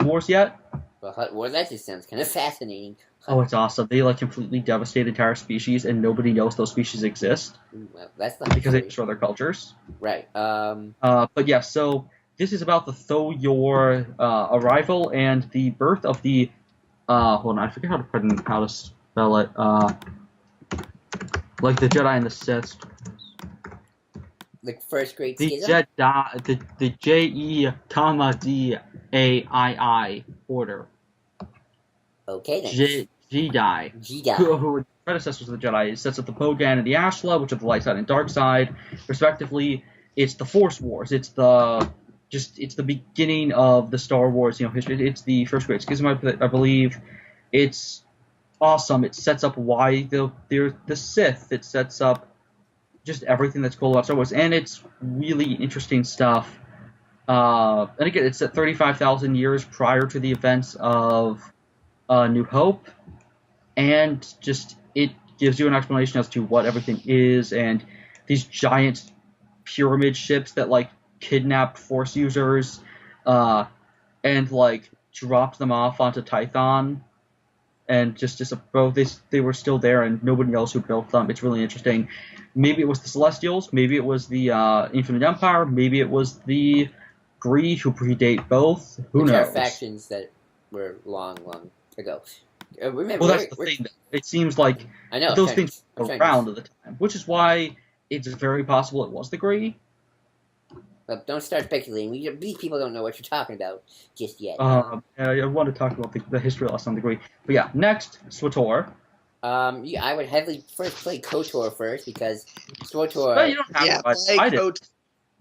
Wars yet. Well, Hutt Wars. That just sounds kind of fascinating. Oh, it's awesome. They completely devastate entire species, and nobody knows those species exist. Well, that's not because they destroy their cultures. Right. But yeah, so this is about the Tho-Yor arrival and the birth of the. Hold on, I forget how to spell it. Like the Jedi and the Sith. The first great The schism? Jedi, the Jedi order. Okay, then. Jedi. Who were the predecessors of the Jedi. It sets up the Pogan and the Ashla, which are the light side and dark side, respectively. It's the Force Wars. It's the beginning of the Star Wars, history. It's the first great schism, I believe. It's awesome. It sets up why they're the Sith. It sets up just everything that's cool about Star Wars, and it's really interesting stuff. And again, it's at 35,000 years prior to the events of New Hope, and just it gives you an explanation as to what everything is, and these giant pyramid ships that kidnapped Force users, and dropped them off onto Tython, and they were still there, and nobody knows who built them. It's really interesting. Maybe it was the Celestials, maybe it was the Infinite Empire, maybe it was the Gree, who predate both. Who knows? Factions that were long ago. Remember, well, that's the thing. It seems like I know those things were around at the time, which is why it's very possible it was the Gree. But don't start speculating. These people don't know what you're talking about just yet. I want to talk about the history lesson on the Gree. But yeah, next, SWTOR. I would heavily first play KOTOR first because SWTOR. Well, you don't have to. Play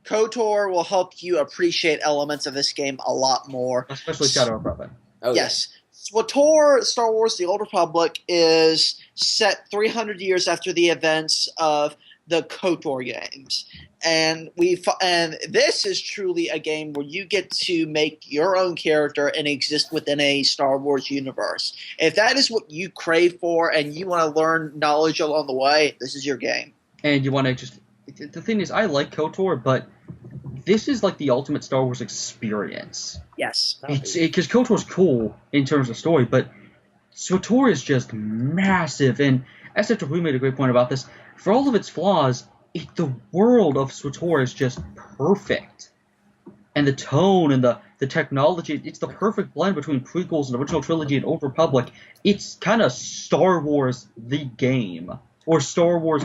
KOTOR will help you appreciate elements of this game a lot more. Especially Shadow of Revan. Oh, yes. SWTOR, Star Wars The Old Republic, is set 300 years after the events of the KOTOR games. And this is truly a game where you get to make your own character and exist within a Star Wars universe. If that is what you crave for and you want to learn knowledge along the way, this is your game. And you want to the thing is, I like KOTOR, but this is the ultimate Star Wars experience. Yes. Because KOTOR's cool in terms of story, but SWTOR is just massive. And SF2 made a great point about this. For all of its flaws, the world of SWTOR is just perfect. And the tone and the technology, it's the perfect blend between prequels and original trilogy and Old Republic. It's kind of Star Wars the game. Or Star Wars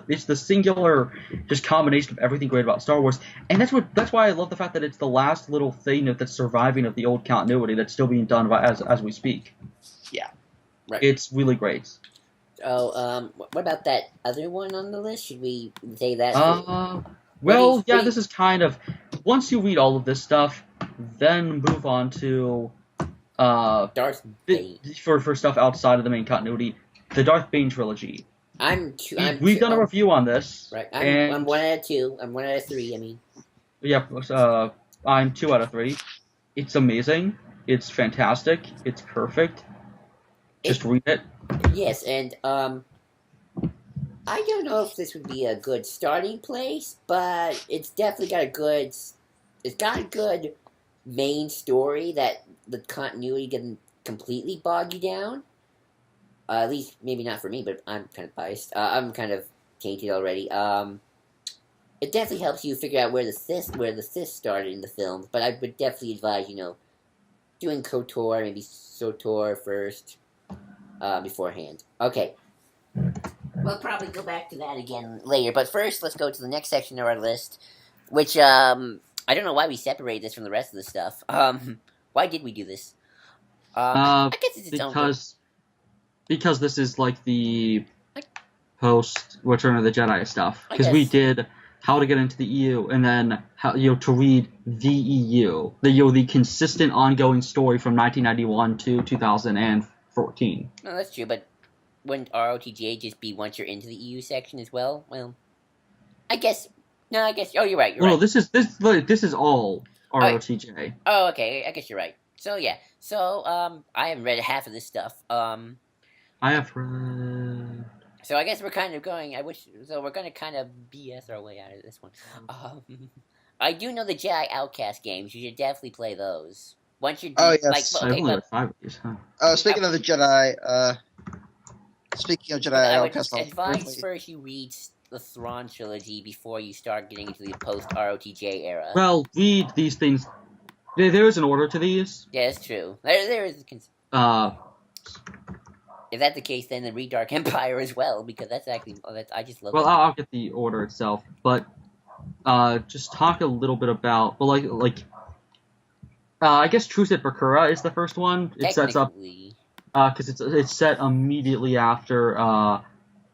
it's the singular just combination of everything great about Star Wars. And that's why I love the fact that it's the last little thing that's surviving of the old continuity that's still being done as we speak. Yeah. Right. It's really great. Oh, what about that other one on the list? Should we say that? Well, yeah, this is kind of once you read all of this stuff, then move on to Darth Bane for stuff outside of the main continuity, the Darth Bane trilogy. We've done a review on this. Right, I'm 1 out of 2. I'm 1 out of 3. I mean. Yeah, I'm 2 out of 3. It's amazing. It's fantastic. It's perfect. Just read it. Yes, and I don't know if this would be a good starting place, but it's definitely got a good main story that the continuity doesn't completely bog you down. At least maybe not for me, but I'm kind of biased. I'm kind of tainted already. it definitely helps you figure out where the Sith started in the films. But I would definitely advise doing KOTOR, maybe SOTOR first, beforehand. Okay. We'll probably go back to that again later, but first let's go to the next section of our list, which I don't know why we separated this from the rest of the stuff. Why did we do this? I guess it's its own thing. Because this is like the post Return of the Jedi stuff. Because we did how to get into the EU, and then how to read the EU, the consistent ongoing story from 1991 to 2014. No, that's true, but wouldn't ROTJ just be once you're into the EU section as well? Well, I guess. Oh, you're right. No, this is all ROTJ. Oh, okay. I guess you're right. So yeah. So I haven't read half of this stuff. I have read. So I guess we're kind of going. We're going to kind of BS our way out of this one. I do know the Jedi Outcast games. You should definitely play those. Once you're yes. Speaking of the Jedi. Speaking of Jedi Outcast, I would advise first you read the Thrawn trilogy before you start getting into the post-ROTJ era. Well, read these things. There is an order to these. Yeah, it's true. There is. If that's the case, then read Dark Empire as well, because that's actually I just love. Well, I'll get the order itself, but just talk a little bit about. Well, I guess Truce at Bakura is the first one. It sets up because it's set immediately after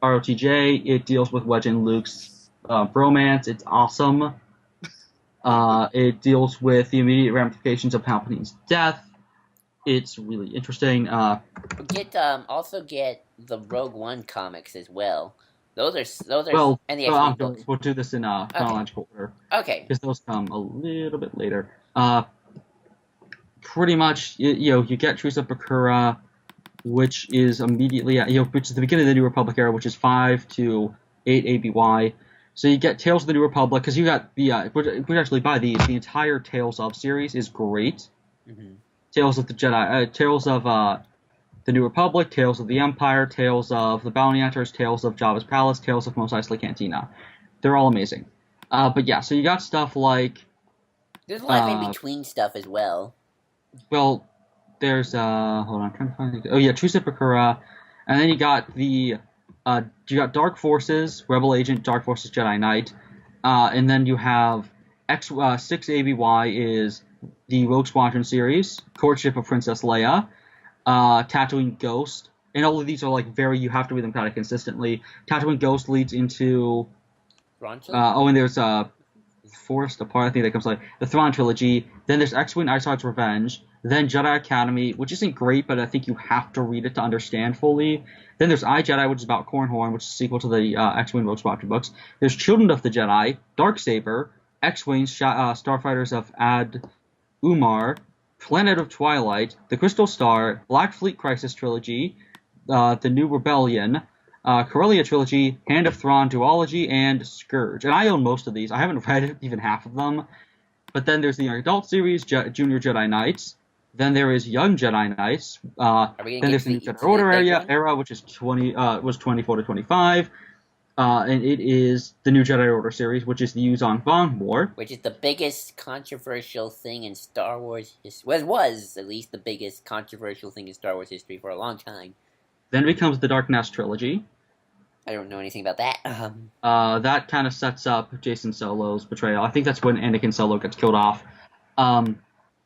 ROTJ. It deals with Wedge and Luke's bromance. It's awesome. It deals with the immediate ramifications of Palpatine's death. It's really interesting. Also get the Rogue One comics as well. Those are well. And the we'll do this in chronological order. Okay. Because those come a little bit later. Pretty much, you get Truce at Bakura, which is immediately which is the beginning of the New Republic era, which is 5 to 8 ABY. So you get Tales of the New Republic, because you got the we actually buy these. The entire Tales of series is great. Mm-hmm. Tales of the Jedi, Tales of the New Republic, Tales of the Empire, Tales of the Bounty Hunters, Tales of Jabba's Palace, Tales of Mos Eisley Cantina. They're all amazing. But yeah, so you got stuff like. There's a lot of in-between stuff as well. Well, there's hold on, I'm trying to find. Oh yeah, Truce at Bakura, and then you got you got Dark Forces, Rebel Agent, Dark Forces, Jedi Knight, and then you have 6 ABY is the Rogue Squadron series, Courtship of Princess Leia, Tatooine Ghost, and all of these are you have to read them kind of consistently. Tatooine Ghost leads into and there's Forest Apart, I think that comes the Thrawn trilogy. Then there's X-Wing Ice Heart's Revenge. Then Jedi Academy, which isn't great, but I think you have to read it to understand fully. Then there's I, Jedi, which is about Cornhorn, which is a sequel to the X-Wing Rogue Squadron books. There's Children of the Jedi, Darksaber, X-Wing, Starfighters of Ad Umar, Planet of Twilight, The Crystal Star, Black Fleet Crisis Trilogy, The New Rebellion, Corellia Trilogy, Hand of Thrawn Duology, and Scourge. And I own most of these. I haven't read even half of them. But then there's the Young Adult series, Junior Jedi Knights. Then there is Young Jedi Knights. Then there's the New Jedi Order era, which is 24 to 25. And it is the New Jedi Order series, which is the Yuuzhan Vong War. Which is the biggest controversial thing in Star Wars history. Well, it was, at least, the biggest controversial thing in Star Wars history for a long time. Then becomes the Dark Nest trilogy. I don't know anything about that. That kind of sets up Jason Solo's betrayal. I think that's when Anakin Solo gets killed off.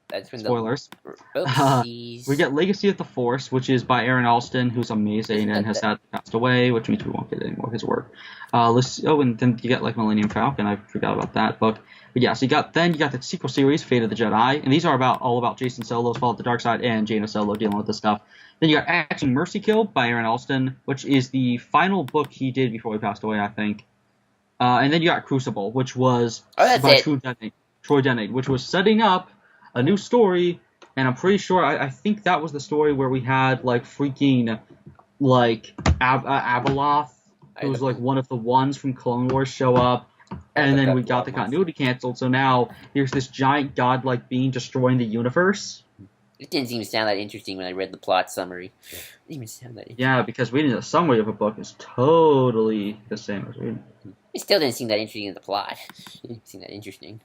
That's when spoilers. We get Legacy of the Force, which is by Aaron Alston, who's amazing and has passed away, which means we won't get any more of his work. And then you get Millennium Falcon. I forgot about that book. But yeah, so you got the sequel series, Fate of the Jedi, and these are all about Jason Solo's fall at the dark side and Jaina Solo dealing with this stuff. Then you got Action Mercy Kill by Aaron Alston, which is the final book he did before he passed away, I think. And then you got Crucible, which was by Troy Denning, which was setting up a new story, and I'm pretty sure I think that was the story where we had freaking Abeloth, who was one of the ones from Clone Wars, show up, and then we got the continuity canceled. So now here's this giant godlike being destroying the universe. It didn't even sound that interesting when I read the plot summary. It didn't even sound that interesting. Yeah, because reading the summary of a book is totally the same as reading. It still didn't seem that interesting in the plot. It didn't seem that interesting.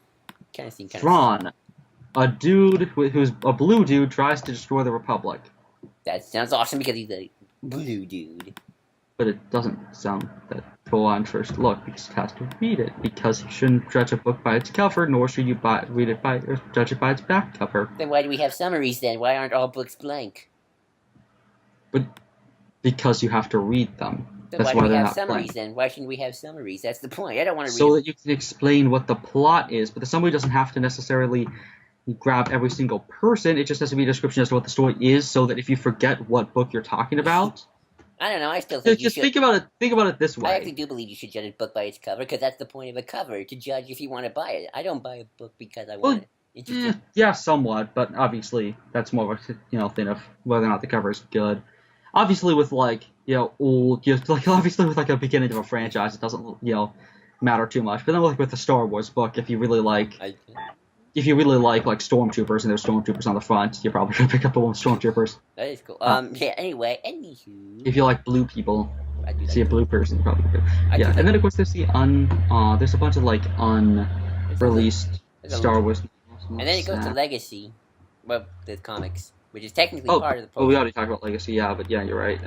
Kind of seemed Thrawn, a dude who's a blue dude, tries to destroy the Republic. That sounds awesome because he's a blue dude. But it doesn't sound that cool on first look because you have to read it. Because you shouldn't judge a book by its cover, nor should you judge it by its back cover. Then why do we have summaries then? Why aren't all books blank? But because you have to read them. Then That's why do we they're have not summaries blank. then? Why shouldn't we have summaries? That's the point. I don't want to read So that you can explain what the plot is, but the summary doesn't have to necessarily grab every single person. It just has to be a description as to what the story is, so that if you forget what book you're talking about, I don't know. I still think just think about it this way. I actually do believe you should judge a book by its cover because that's the point of a cover, to judge if you want to buy it. I don't buy a book because I want it. Interesting. Yeah, somewhat, but obviously that's more of a thing of whether or not the cover is good. Obviously, with old, obviously with a beginning of a franchise, it doesn't matter too much. But then with the Star Wars book, if you really like stormtroopers and there's stormtroopers on the front, you're probably gonna pick up the one with stormtroopers. That is cool. Anyway, anywho. If you like blue people, see a blue person, you're probably good. Yeah, and then of course there's there's a bunch of unreleased Star Wars. And then it goes to Legacy, well, the comics, which is technically part of the. Oh, we already talked about Legacy, but yeah, you're right.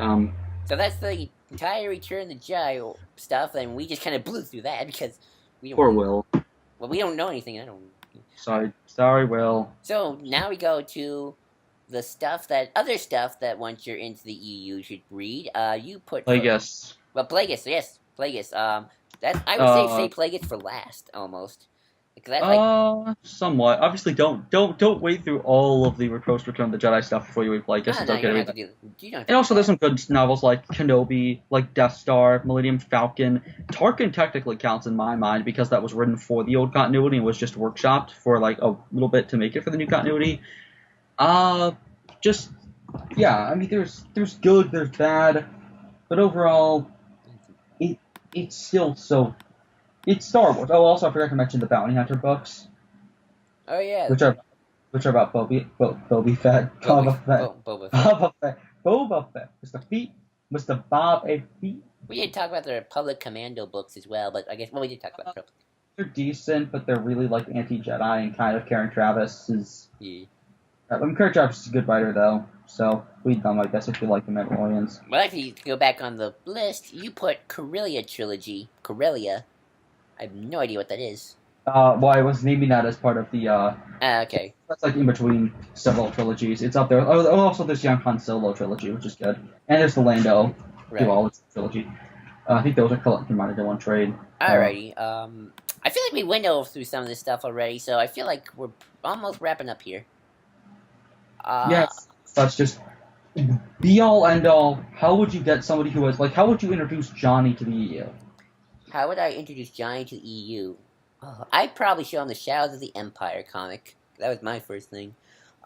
So that's the entire Return of the Jedi stuff, and we just kind of blew through that because we don't. Poor Will. Well, we don't know anything. I don't. Sorry, Will. So now we go to the other stuff that once you're into the EU you should read. You put Plagueis. Well, Plagueis, yes, Plagueis. That I would say Plagueis for last almost. Somewhat. Obviously, don't wait through all of the post Return of the Jedi stuff before you read Plagueis. And also, there's some good novels like Kenobi, like Death Star, Millennium Falcon. Tarkin technically counts in my mind because that was written for the old continuity and was just workshopped for a little bit to make it for the new continuity. I mean, there's good, there's bad, but overall, it's still so. It's Star Wars. Oh, also I forgot to mention the Bounty Hunter books. Oh yeah. Which are about Boba Fett, Boba Fett, Mr. Bob A. Fett. We did talk about the Republic Commando books as well, but I guess we did talk about Republic. They're decent, but they're really anti-Jedi, and kind of Karen Traviss is. Yeah. Karen Traviss is a good writer though, so read them I guess if you like the Mandalorians. Well, actually, to go back on the list, you put Corellia trilogy. Corellia. I have no idea what that is. Well, I was naming that as part of the, okay. That's in between several trilogies. It's up there. Oh, also there's Young Han Solo trilogy, which is good. And there's the Lando Duality trilogy. I think those are combined in one trade. Alrighty. I feel like we went through some of this stuff already, so I feel like we're almost wrapping up here. Yes, that's just be all end all. How would you get somebody who has, how would you introduce Johnny to the EU? How would I introduce Johnny to the EU? Oh, I'd probably show him the Shadows of the Empire comic. That was my first thing.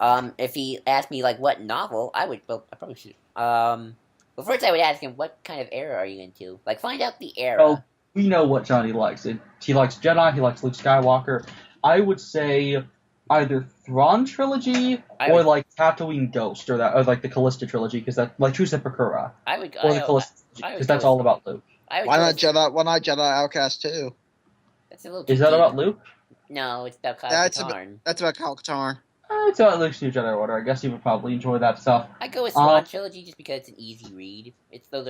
If he asked me, what novel, I probably should. Well, first I would ask him, what kind of era are you into? Find out the era. Well, we know what Johnny likes. He likes Jedi, he likes Luke Skywalker. I would say either Thrawn trilogy or Tatooine Ghost, or the Callista trilogy, because that, Truce at Bakura. Or the Callista trilogy, because that's all about Luke. Why not Jedi Outcast too? That's a little. Is that about Luke? No, it's about Kyle Katarn. That's about Kyle Katarn. It's about Luke's New Jedi Order. I guess you would probably enjoy that stuff. I go with Thrawn trilogy just because it's an easy read. Thrawn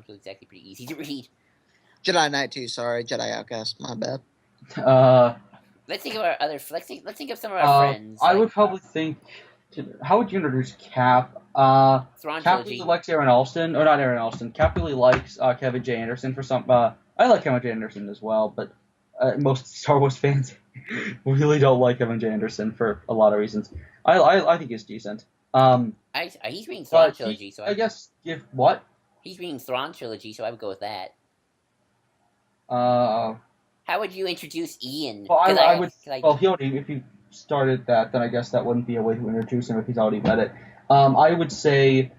trilogy is actually pretty easy to read. Jedi Knight too. Sorry, Jedi Outcast. My bad. Let's think of our other. Let's think of some of our friends. I would probably think. How would you introduce Cap? Thrawn Cap trilogy. really likes Aaron Alston, or not Aaron Alston. Cap really likes Kevin J. Anderson for some. I like Kevin J. Anderson as well, but most Star Wars fans really don't like Kevin J. Anderson for a lot of reasons. I think he's decent. He's reading Thrawn trilogy, so I guess if what? He's reading Thrawn trilogy, so I would go with that. How would you introduce Ian? Well, I would. If he started that, then I guess that wouldn't be a way to introduce him if he's already read it. I would say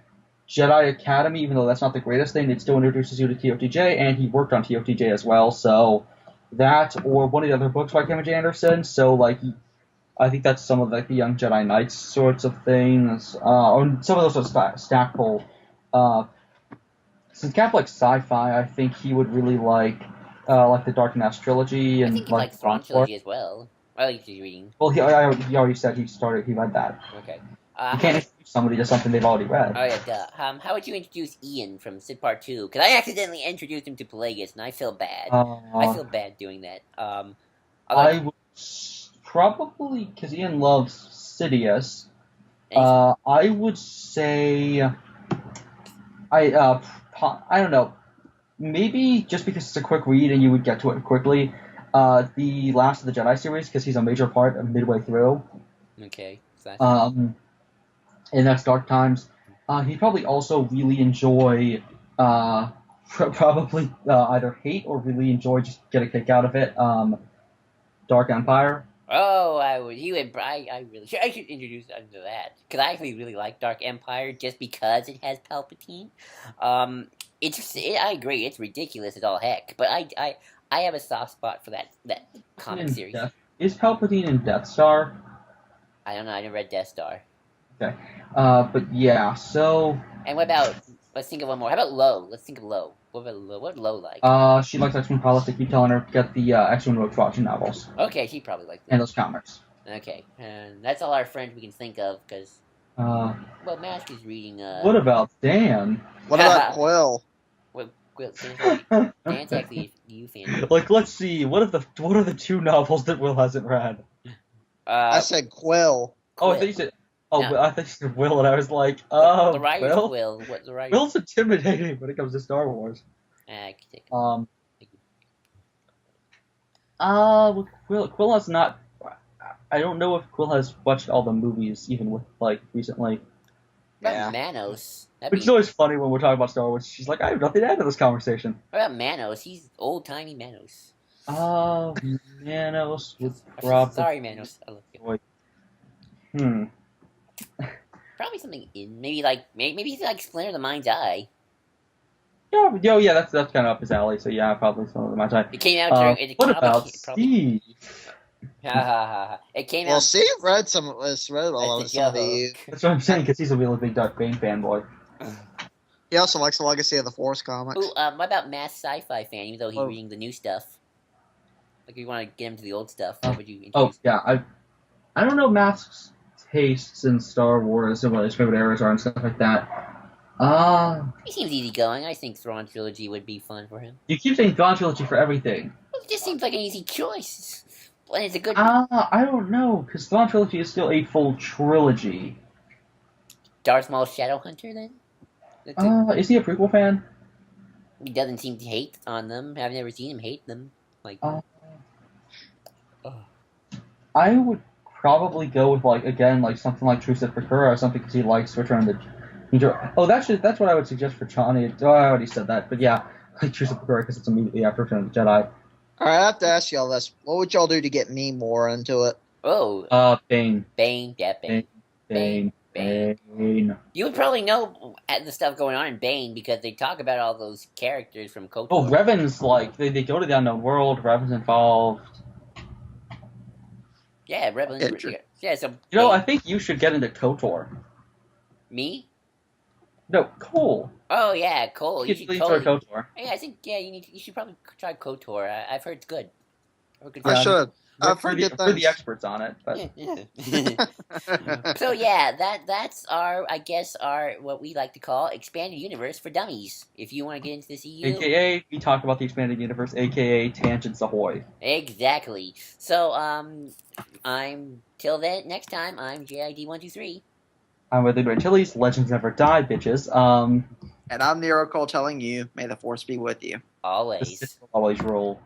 Jedi Academy, even though that's not the greatest thing, it still introduces you to TOTJ, and he worked on TOTJ as well, so that, or one of the other books by Kevin J. Anderson, so, I think that's some of, the Young Jedi Knights sorts of things, or some of those are Stackpole. Since Cap likes sci-fi, I think he would really like, like the Dark Mass trilogy I and think he like likes Thrawn trilogy as well. I like he's reading. Well, he already said he read that. Okay. You can't introduce somebody to something they've already read. Oh yeah, duh. How would you introduce Ian from Sid Part 2? Because I accidentally introduced him to Pelagus, and I feel bad. I feel bad doing that. I would probably, because Ian loves Sidious. I would say, I don't know. Maybe just because it's a quick read and you would get to it quickly. The Last of the Jedi series, because he's a major part of midway through. Okay. And that's Dark Times. He'd probably also really enjoy, probably either hate or really enjoy, just get a kick out of it, Dark Empire. Oh, I would. I should introduce him to that, because I actually really like Dark Empire just because it has Palpatine. I agree, it's ridiculous as all heck, but I have a soft spot for that comic series. Is Palpatine in Death Star? I don't know. I never read Death Star. Okay. But yeah, so. And what about? Let's think of one more. How about Lo? Let's think of Lo. What about Lo? What Lo like? She likes X-Men politics. Keep telling her get the X-Men Rogue Squadron novels. Okay, she probably likes that. And those comics. Okay, and that's all our friends we can think of because. Well, Mask is reading. What about Dan? What about Quill? Dan's actually a new fan. Like, let's see. What are the two novels that Will hasn't read? I said Quill. Oh, I thought you said. Oh, no. I thought you said Will, and I was like, the writer's Will. What the writer? Will's intimidating when it comes to Star Wars. Quill has not. I don't know if Quill has watched all the movies, even with recently. Yeah. Manos. Which is always funny when we're talking about Star Wars. She's like, I have nothing to add to this conversation. What about Manos? He's old-timey Manos. Oh, Manos with Rob. Sorry, Manos. I love you. Probably something in maybe he's like Splinter the Mind's Eye. Yeah, that's kind of up his alley. So yeah, probably Splinter the Mind's Eye. It came out during. What about Steve? It came out. Well, Steve read all of some of these. That's what I'm saying, because he's a really big Dark Bane fanboy. He also likes the Legacy of the Force comics. Ooh, what about Mass Sci-Fi fan? Even though he's reading the new stuff, like if you want to get him to the old stuff, what would you introduce? Oh yeah, I don't know Mask's tastes in Star Wars and what his favorite eras are and stuff like that. He seems easygoing. I think Thrawn trilogy would be fun for him. You keep saying Thrawn trilogy for everything. Well, it just seems like an easy choice. And it's a good. I don't know, because Thrawn trilogy is still a full trilogy. Darth Maul Shadowhunter, then? Is he a prequel fan? He doesn't seem to hate on them. I've never seen him hate them. I would probably go with something like True Sith Prakura or something, because he likes Return of the. Oh, that's what I would suggest for Johnny. Oh, I already said that, but yeah, like True Sith Prakura, because it's immediately after Return of the Jedi. All right, I have to ask y'all this: what would y'all do to get me more into it? Oh, Bane. Bane. You would probably know the stuff going on in Bane because they talk about all those characters from KOTOR. Oh, Revan's they go to the unknown world. Revan's involved. Yeah, Revan's. Yeah, so I think you should get into KOTOR. Me? No, Cole. Oh yeah, Cole. You should try KOTOR. Yeah, I think you should probably try KOTOR. I've heard it's good. I should. For the experts on it, but so yeah, that's our what we like to call expanded universe for dummies. If you want to get into the CU, AKA we talk about the expanded universe, AKA Tangents Ahoy. Exactly. So I'm till then. Next time, I'm JID123. I'm with Libra Chili's. Legends never die, bitches. And I'm Nero Cole telling you, may the force be with you. Always. Always roll.